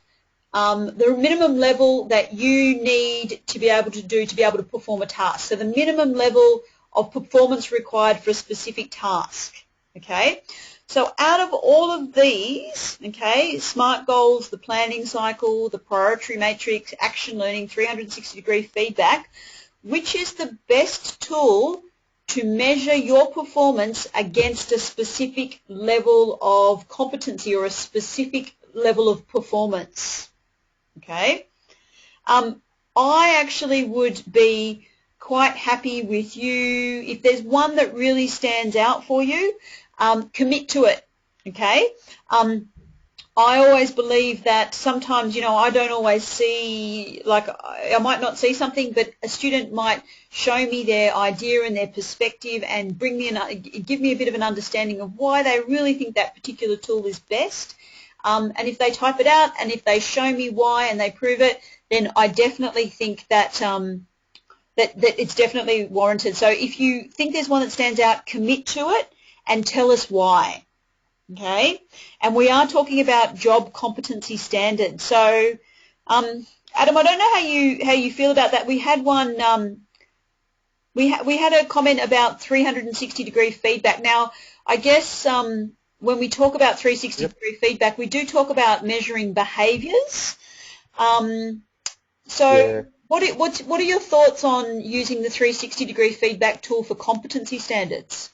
the minimum level that you need to be able to perform a task. So the minimum level of performance required for a specific task, okay? So out of all of these, okay, SMART goals, the planning cycle, the priority matrix, action learning, 360-degree feedback, which is the best tool to measure your performance against a specific level of competency or a specific level of performance? Okay. I actually would be quite happy with you if there's one that really stands out for you. Commit to it, okay? I always believe that sometimes, I don't always see, like I might not see something, but a student might show me their idea and their perspective and give me a bit of an understanding of why they really think that particular tool is best. And if they type it out and if they show me why and they prove it, then I definitely think that that it's definitely warranted. So if you think there's one that stands out, commit to it and tell us why, okay? And we are talking about job competency standards. So, Adam, I don't know how you feel about that. We had one. We had a comment about 360-degree feedback. Now, I guess when we talk about 360-degree feedback, we do talk about measuring behaviours. Yeah. What are your thoughts on using the 360-degree feedback tool for competency standards?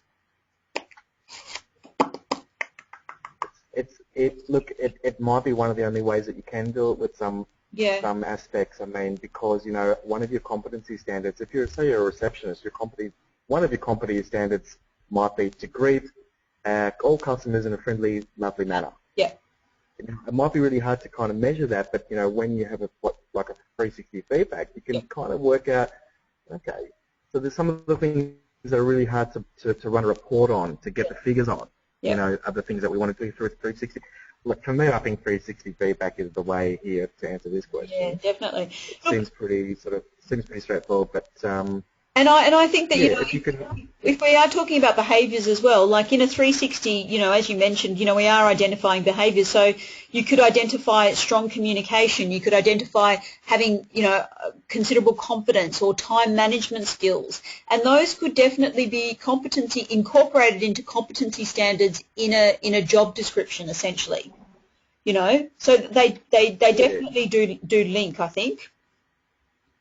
It might be one of the only ways that you can do it with some aspects. I mean, because one of your competency standards, if you're say you're a receptionist, one of your competency standards might be to greet all customers in a friendly, lovely manner. Yeah. It might be really hard to kind of measure that, but when you have like a 360 feedback, you can kind of work out. Okay, so there's some of the things that are really hard to run a report on, to get the figures on. Are the things that we want to do through 360. Look, for me, I think 360 feedback is the way here to answer this question. Yeah, definitely. It seems pretty straightforward, but And I think that, yeah, you know, if you can, if we are talking about behaviours as well, like in a 360, you know, as you mentioned, you know, we are identifying behaviours. So you could identify strong communication. You could identify having, you know, considerable confidence or time management skills. And those could definitely be competency incorporated into competency standards in a job description, essentially. You know, so they definitely do link, I think.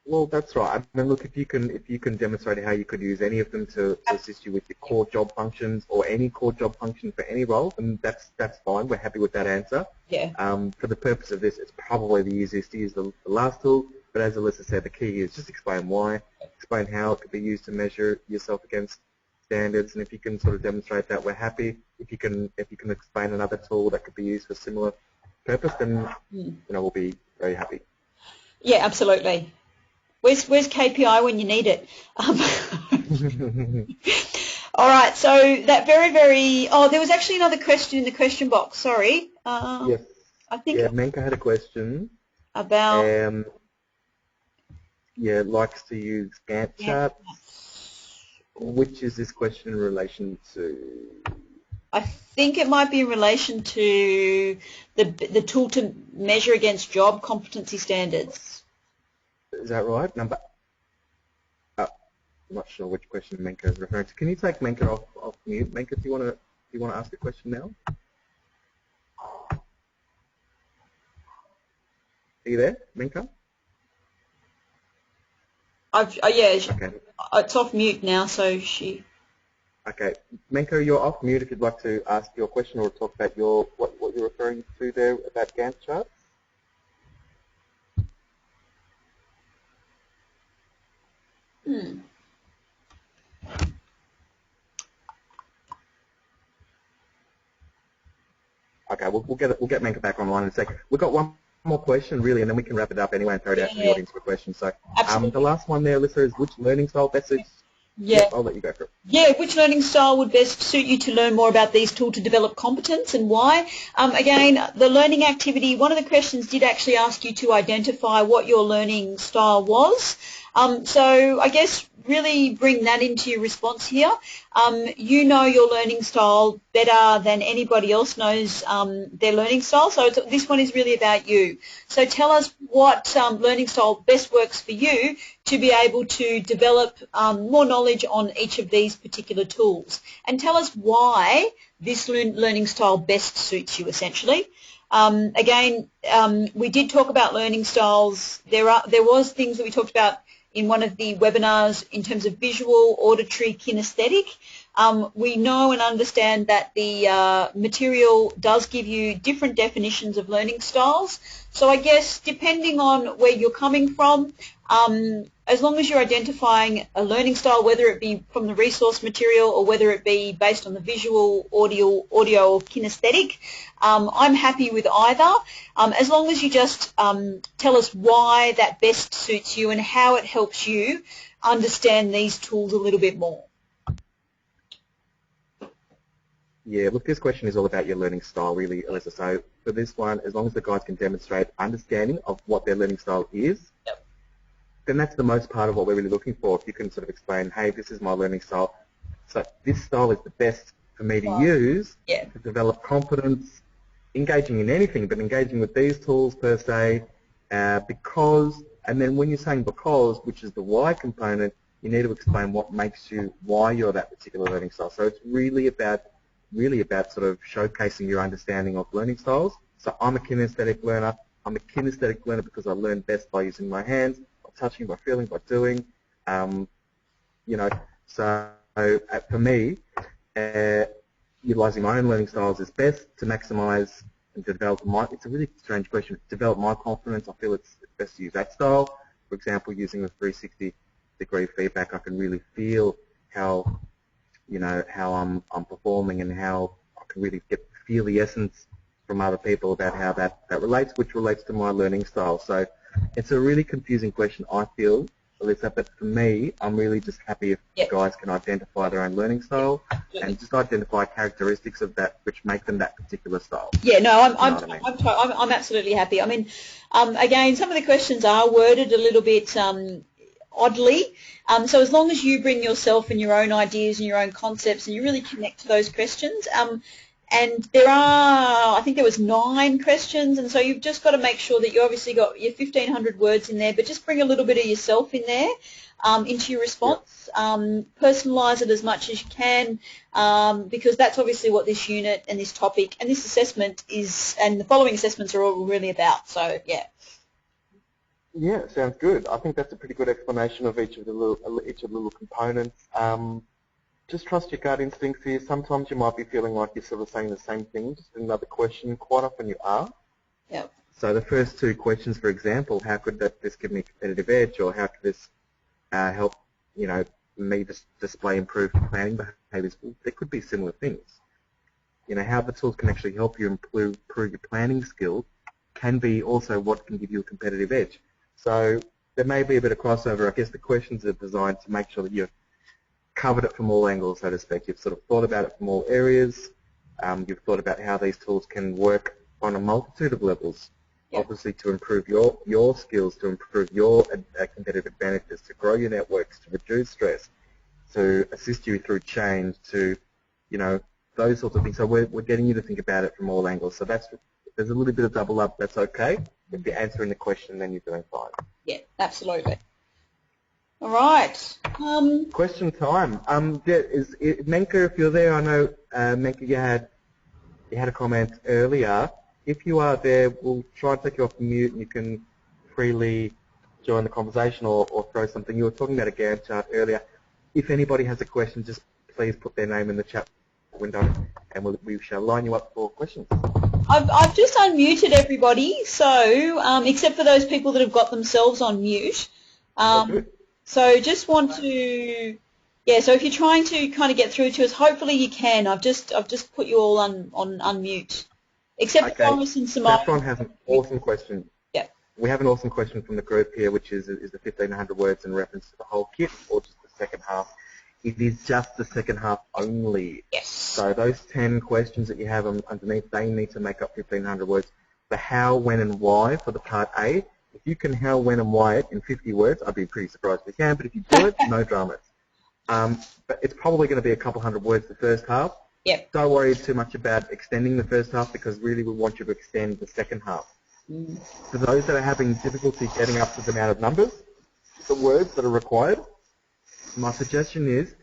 well, that's right. I mean, look, if you can demonstrate how you could use any of them to assist you with your core job functions or any core job function for any role, then that's fine. We're happy with that answer. Yeah. For the purpose of this, it's probably the easiest to use the last tool. But as Alyssa said, the key is just explain why, explain how it could be used to measure yourself against standards, and if you can sort of demonstrate that, we're happy. If you can explain another tool that could be used for similar purpose, then you know, we'll be very happy. Yeah, absolutely. Where's KPI when you need it? All right, so that there was actually another question in the question box, sorry. Yes. I think Menka had a question. About... likes to use Gantt charts. Which is this question in relation to? I think it might be in relation to the tool to measure against job competency standards. Is that right? I'm not sure which question Menka is referring to. Can you take Menka off mute? Menka, do you want to ask a question now? Are you there, Menka? Yeah. Okay. It's off mute now, so she... Okay. Menka, you're off mute if you'd like to ask your question or talk about what you're referring to there about Gantt charts. Okay, we'll get Menka back online in a second. We've got one more question really, and then we can wrap it up anyway and throw it out to the audience for questions. So the last one there, Alyssa, is which learning style best suits? Yeah. I'll let you go for it. Yeah, which learning style would best suit you to learn more about these tools to develop competence and why? Again, the learning activity, one of the questions did actually ask you to identify what your learning style was. So I guess really bring that into your response here. You know your learning style better than anybody else knows their learning style, so this one is really about you. So tell us what learning style best works for you to be able to develop more knowledge on each of these particular tools. And tell us why this learning style best suits you, essentially. Again, we did talk about learning styles. There was things that we talked about in one of the webinars in terms of visual, auditory, kinesthetic. We know and understand that the material does give you different definitions of learning styles. So I guess depending on where you're coming from, as long as you're identifying a learning style, whether it be from the resource material or whether it be based on the visual, audio or kinesthetic, I'm happy with either, as long as you just tell us why that best suits you and how it helps you understand these tools a little bit more. Yeah, look, this question is all about your learning style, really, Alyssa. So for this one, as long as the guys can demonstrate understanding of what their learning style is, then that's the most part of what we're really looking for. If you can sort of explain, hey, this is my learning style. So this style is the best for me to use to develop confidence, engaging in anything, but engaging with these tools per se, because, and then when you're saying because, which is the why component, you need to explain what makes you, why you're that particular learning style. So it's really about sort of showcasing your understanding of learning styles. So I'm a kinesthetic learner. I'm a kinesthetic learner because I learn best by using my hands, by touching, by feeling, by doing. You know, so for me, utilizing my own learning styles is best to maximize and develop my, it's a really strange question, develop my confidence. I feel it's best to use that style. For example, using the 360-degree feedback, I can really feel how, you know, how I'm performing and how I can really feel the essence from other people about how that relates, which relates to my learning style. So it's a really confusing question, I feel, Alyssa, but for me, I'm really just happy if Yep. guys can identify their own learning style and just identify characteristics of that which make them that particular style. Yeah, no, I'm absolutely happy. I mean, again, some of the questions are worded a little bit oddly. So as long as you bring yourself and your own ideas and your own concepts and you really connect to those questions, and there are, I think there was 9 questions, and so you've just got to make sure that you obviously got your 1,500 words in there, but just bring a little bit of yourself in there into your response. Personalise it as much as you can, because that's obviously what this unit and this topic and this assessment is, and the following assessments are all really about. So, yeah. Yeah, sounds good. I think that's a pretty good explanation of each of the little components. Just trust your gut instincts here. Sometimes you might be feeling like you're sort of saying the same thing, just another question. Quite often you are. Yep. So the first 2 questions, for example, how could this give me a competitive edge, or how could this help, me display improved planning behaviours? Well, there could be similar things. How the tools can actually help you improve your planning skills can be also what can give you a competitive edge. So there may be a bit of crossover. I guess the questions are designed to make sure that you've covered it from all angles, so to speak. You've sort of thought about it from all areas. You've thought about how these tools can work on a multitude of levels, obviously to improve your skills, to improve your competitive advantages, to grow your networks, to reduce stress, to assist you through change, to, those sorts of things. So we're getting you to think about it from all angles. So there's a little bit of double up. That's okay. If you're answering the question, then you're doing fine. Yeah, absolutely. All right. Question time. Menka, if you're there, I know Menka, you had a comment earlier. If you are there, we'll try and take you off mute, and you can freely join the conversation or throw something. You were talking about a Gantt chart earlier. If anybody has a question, just please put their name in the chat window, and we shall line you up for questions. I've just unmuted everybody, so except for those people that have got themselves on mute. So just want to, so if you're trying to kind of get through to us, hopefully you can. I've just put you all on unmute, except for Boris and Simone. Saffron has an awesome question. Yeah. We have an awesome question from the group here, which is the 1,500 words in reference to the whole kit, or just the second half. It is just the second half only. Yes. So those 10 questions that you have underneath, they need to make up 1,500 words. The how, when, and why for the part A. If you can how, when, and why it in 50 words, I'd be pretty surprised if you can, but if you do it, no dramas. But it's probably going to be a couple hundred words the first half. Yep. Don't worry too much about extending the first half, because really we want you to extend the second half. For those that are having difficulty getting up to the amount of numbers, the words that are required, my suggestion is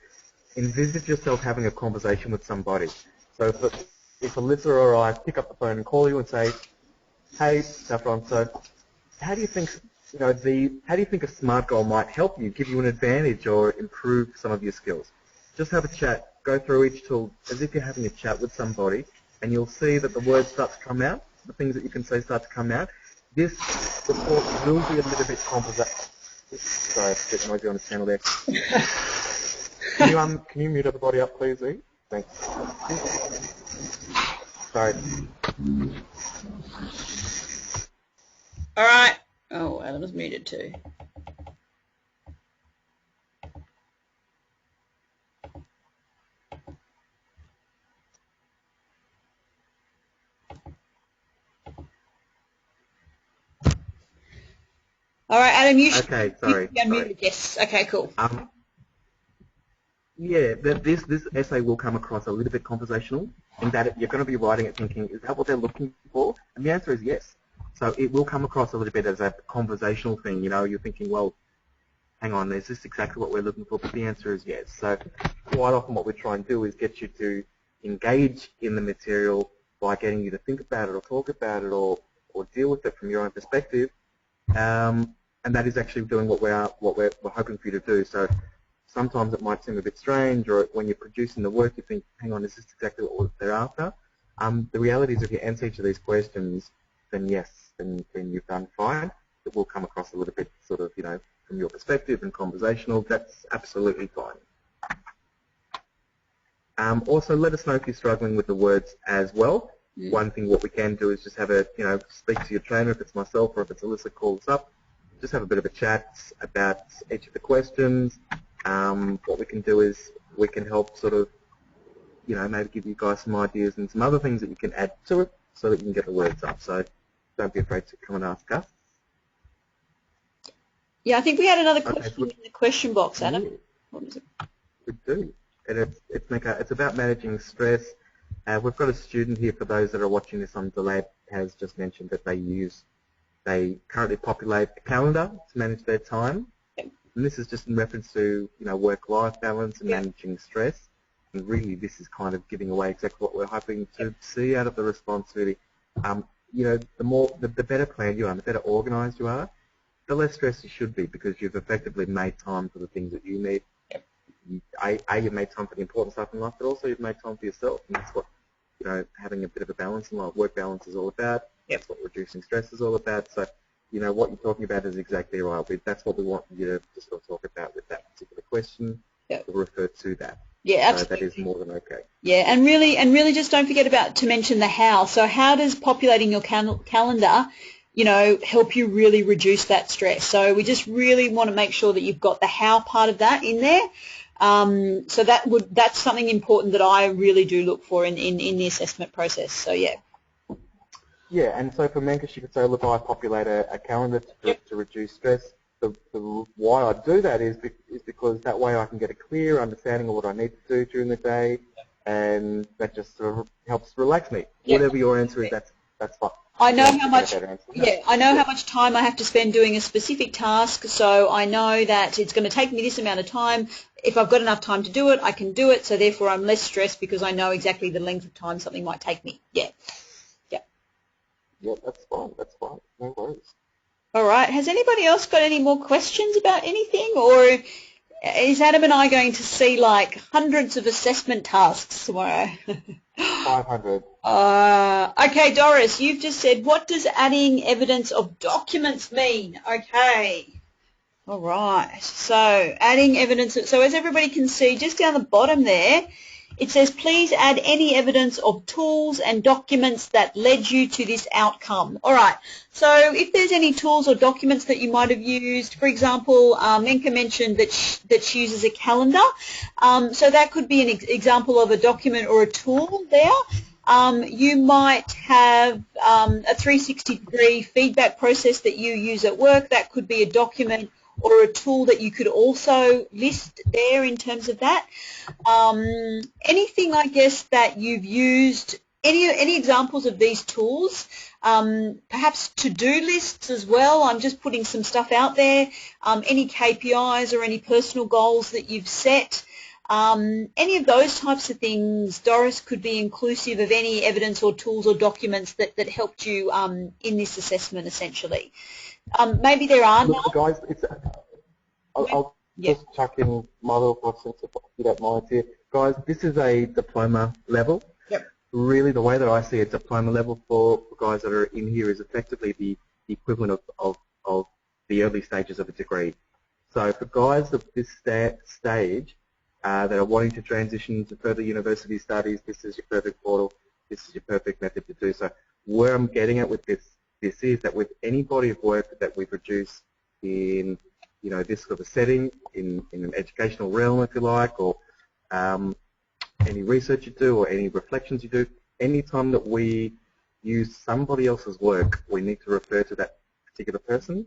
envisage yourself having a conversation with somebody. So if Alyssa or I pick up the phone and call you and say, hey, Saffron, so how do you think, how do you think a SMART goal might help you, give you an advantage, or improve some of your skills? Just have a chat, go through each tool as if you're having a chat with somebody, and you'll see that the words start to come out, the things that you can say start to come out. This report will be a little bit complicated. Sorry, it's a bit noisy on the channel there. Can you mute everybody up, please, E? Thanks. Sorry. All right. Oh, Adam's muted too. All right, Adam, you should Okay, sorry. be unmuted. Yes. Okay, cool. Yeah, this essay will come across a little bit conversational, in that you're going to be writing it thinking, is that what they're looking for? And the answer is yes. So it will come across a little bit as a conversational thing. You're thinking, well, hang on, is this exactly what we're looking for? But the answer is yes. So quite often what we try and do is get you to engage in the material by getting you to think about it or talk about it or deal with it from your own perspective. And that is actually doing what we're hoping for you to do. So sometimes it might seem a bit strange, or when you're producing the work, you think, hang on, is this exactly what they're after? The reality is if you answer each of these questions, then yes, then you've done fine. It will come across a little bit sort of, from your perspective and conversational. That's absolutely fine. Also, let us know if you're struggling with the words as well. One thing what we can do is just have a, speak to your trainer, if it's myself or if it's Alyssa, call us up, just have a bit of a chat about each of the questions. What we can do is we can help sort of, maybe give you guys some ideas and some other things that you can add to it so that you can get the words up. So don't be afraid to come and ask us. Yeah, I think we had another question in the question box, Adam. Yeah, What was it? we do. And it's about managing stress. We've got a student here, for those that are watching this on delay, has just mentioned that they currently populate a calendar to manage their time. Yep. And this is just in reference to, work-life balance and Yep. managing stress. And really this is kind of giving away exactly what we're hoping to see out of the response, really. The better planned you are, the better organised you are, the less stressed you should be, because you've effectively made time for the things that you need. Yep. You've made time for the important stuff in life, but also you've made time for yourself, and that's what having a bit of a balance in life, work balance is all about. Yep. That's what reducing stress is all about. So, what you're talking about is exactly right. That's what we want you to just sort of talk about with that particular question. Yep. We'll refer to that. Yeah, absolutely. So that is more than okay. Yeah, and really just don't forget to mention the how. So how does populating your calendar, help you really reduce that stress? So we just really want to make sure that you've got the how part of that in there. So that's something important that I really do look for in the assessment process. So yeah. Yeah, and so for Menka, she could say, look, I populate a calendar to reduce stress. The why I do that is because that way I can get a clear understanding of what I need to do during the day, and that just sort of helps relax me. Yep. Whatever your answer is, that's fine. I know how much. Yeah, I know how much time I have to spend doing a specific task, so I know that it's going to take me this amount of time. If I've got enough time to do it, I can do it. So therefore, I'm less stressed because I know exactly the length of time something might take me. Yeah. Yeah, that's fine. That's fine. No worries. All right. Has anybody else got any more questions about anything, or is Adam and I going to see like hundreds of assessment tasks tomorrow? 500. Okay, Doris, you've just said, what does adding evidence of documents mean? Okay. All right. So adding evidence. So as everybody can see, just down the bottom there, it says, please add any evidence of tools and documents that led you to this outcome. All right. So if there's any tools or documents that you might have used, for example, Menka mentioned that she uses a calendar. So that could be an example of a document or a tool there. You might have a 360-degree feedback process that you use at work. That could be a document or a tool that you could also list there in terms of that. Anything, I guess, that you've used, any examples of these tools, perhaps to-do lists as well. I'm just putting some stuff out there. Any KPIs or any personal goals that you've set. Any of those types of things, Doris, could be inclusive of any evidence or tools or documents that helped you in this assessment, essentially. Maybe there are none. Look, guys, I'll just chuck in my little 5 cents if you don't mind here. Guys, this is a diploma level. Yep. Really, the way that I see a diploma level for guys that are in here is effectively the equivalent of the early stages of a degree. So for guys of this stage that are wanting to transition to further university studies, this is your perfect portal. This is your perfect method to do so. Where I'm getting at with this is that with any body of work that we produce in this sort of setting, in an educational realm, if you like, or any research you do or any reflections you do, any time that we use somebody else's work, we need to refer to that particular person.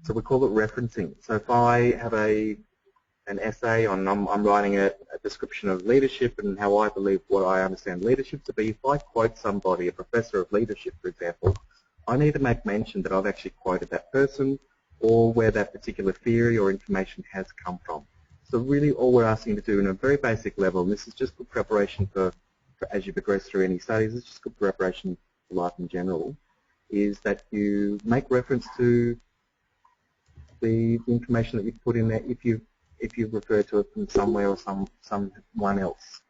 So we call it referencing. So if I have an essay on, I'm writing a description of leadership and how I believe what I understand leadership to be, if I quote somebody, a professor of leadership, for example, I need to make mention that I've actually quoted that person or where that particular theory or information has come from. So really all we're asking you to do in a very basic level, and this is just good preparation for as you progress through any studies, it's just good preparation for life in general, is that you make reference to the information that you put in there if you refer to it from somewhere or someone else.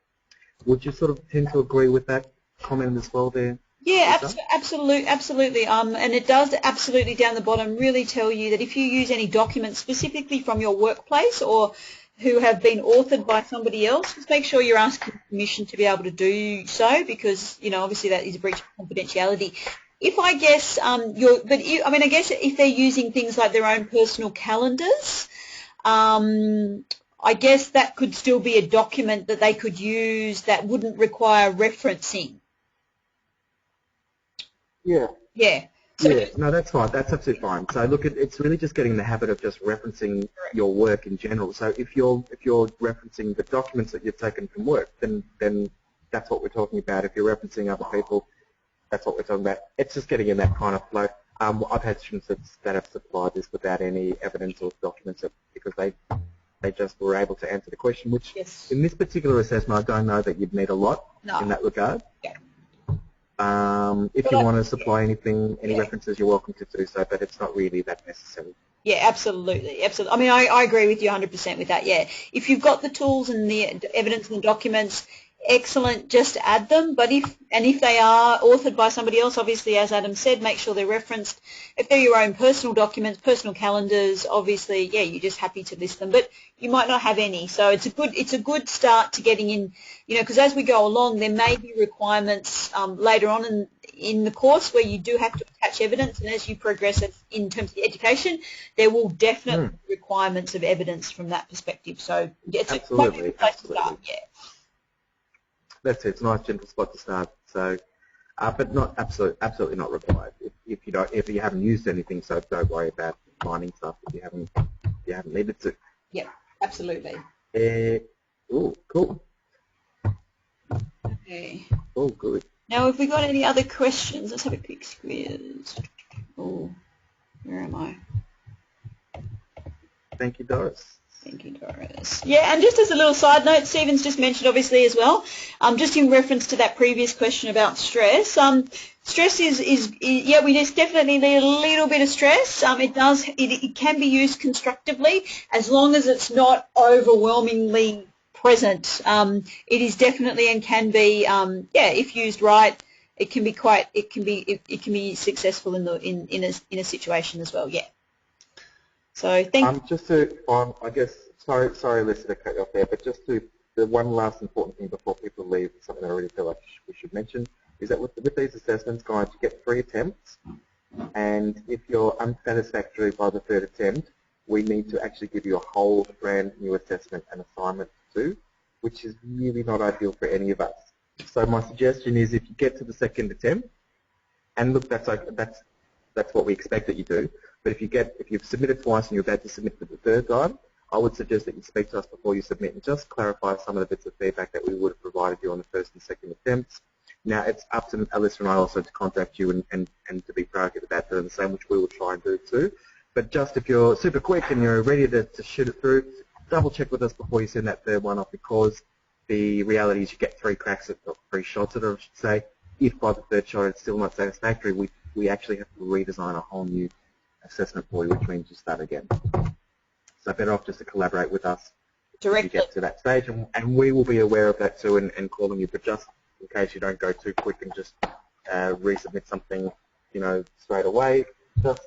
Would you sort of tend to agree with that comment as well there? Yeah, absolutely. And it does absolutely down the bottom really tell you that if you use any documents specifically from your workplace or who have been authored by somebody else, just make sure you're asking permission to be able to do so because, obviously that is a breach of confidentiality. if I guess I guess if they're using things like their own personal calendars, I guess that could still be a document that they could use that wouldn't require referencing. Yeah. Yeah. So Yeah, no, that's fine. That's absolutely fine. So look, it's really just getting in the habit of just referencing your work in general. So if you're referencing the documents that you've taken from work, then that's what we're talking about. If you're referencing other people, that's what we're talking about. It's just getting in that kind of flow. I've had students that have supplied this without any evidence or documents because they just were able to answer the question, which yes. in this particular assessment, I don't know that you'd need a lot in that regard. Yeah. If you want to supply anything, any references, you're welcome to do so, but it's not really that necessary. Yeah, absolutely, absolutely. I mean, I agree with you 100% with that, yeah. If you've got the tools and the evidence and the documents, excellent, just add them. But if they are authored by somebody else, obviously, as Adam said, make sure they're referenced. If they're your own personal documents, personal calendars, obviously, yeah, you're just happy to list them. But you might not have any, so it's a good start to getting in, because as we go along, there may be requirements later on in the course where you do have to attach evidence, and as you progress in terms of the education, there will definitely be requirements of evidence from that perspective. So it's absolutely, a place to start, yeah. That's it. It's a nice gentle spot to start. So, but not absolutely not required. If you haven't used anything, so don't worry about finding stuff if you haven't needed to. Yeah, absolutely. Oh, cool. Okay. Oh, good. Now, if we got any other questions, let's have a quick squeeze. Oh, where am I? Thank you, Doris. Thank you, Doris. Yeah, and just as a little side note, Stephen's just mentioned obviously as well, just in reference to that previous question about stress, stress yeah, we just definitely need a little bit of stress. It can be used constructively as long as it's not overwhelmingly present. It is definitely and can be, yeah, if used right, it can be successful in a situation as well. Yeah. So just to, I guess, sorry, Lisa, to cut you off there, but just the one last important thing before people leave, something I really feel like we should mention, is that with these assessments, guys, you get 3 attempts, and if you're unsatisfactory by the 3rd attempt, we need to actually give you a whole brand new assessment and assignment to do, which is really not ideal for any of us. So my suggestion is if you get to the 2nd attempt, and look, that's what we expect that you do. But if you've submitted twice and you're about to submit for the 3rd time, I would suggest that you speak to us before you submit and just clarify some of the bits of feedback that we would have provided you on the 1st and 2nd attempts. Now, it's up to Alyssa and I also to contact you and to be proactive about doing the same, which we will try and do too. But just if you're super quick and you're ready to shoot it through, double check with us before you send that 3rd one off, because the reality is you get 3 cracks at, or 3 shots at it, I should say. If by the 3rd shot it's still not satisfactory, we actually have to redesign a whole new assessment for you, which means you start again. So better off just to collaborate with us directly if you get to that stage, and we will be aware of that too and calling you. But just in case you don't go too quick and just resubmit something, straight away, just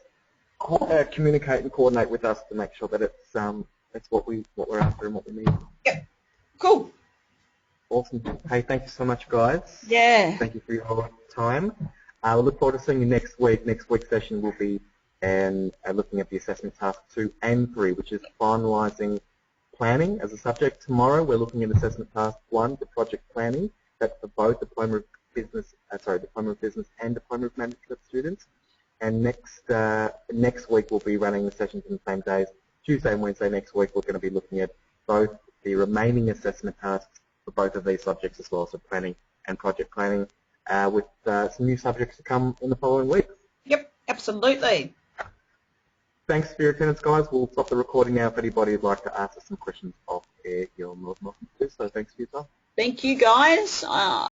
communicate and coordinate with us to make sure that it's what we're after and what we need. Yep. Cool. Awesome. Hey, thank you so much, guys. Yeah. Thank you for your time. I look forward to seeing you next week. Next week's session will be looking at the assessment task 2 and 3, which is finalising planning as a subject. Tomorrow we're looking at assessment task 1, the project planning. That's for both Diploma of Business and Diploma of Management students. And next week we'll be running the sessions in the same days. Tuesday and Wednesday next week we're going to be looking at both the remaining assessment tasks for both of these subjects as well, so planning and project planning, with some new subjects to come in the following weeks. Yep, absolutely. Thanks for your attendance, guys. We'll stop the recording now. If anybody would like to ask us some questions off air, you're more than welcome to. So thanks for your time. Thank you, guys.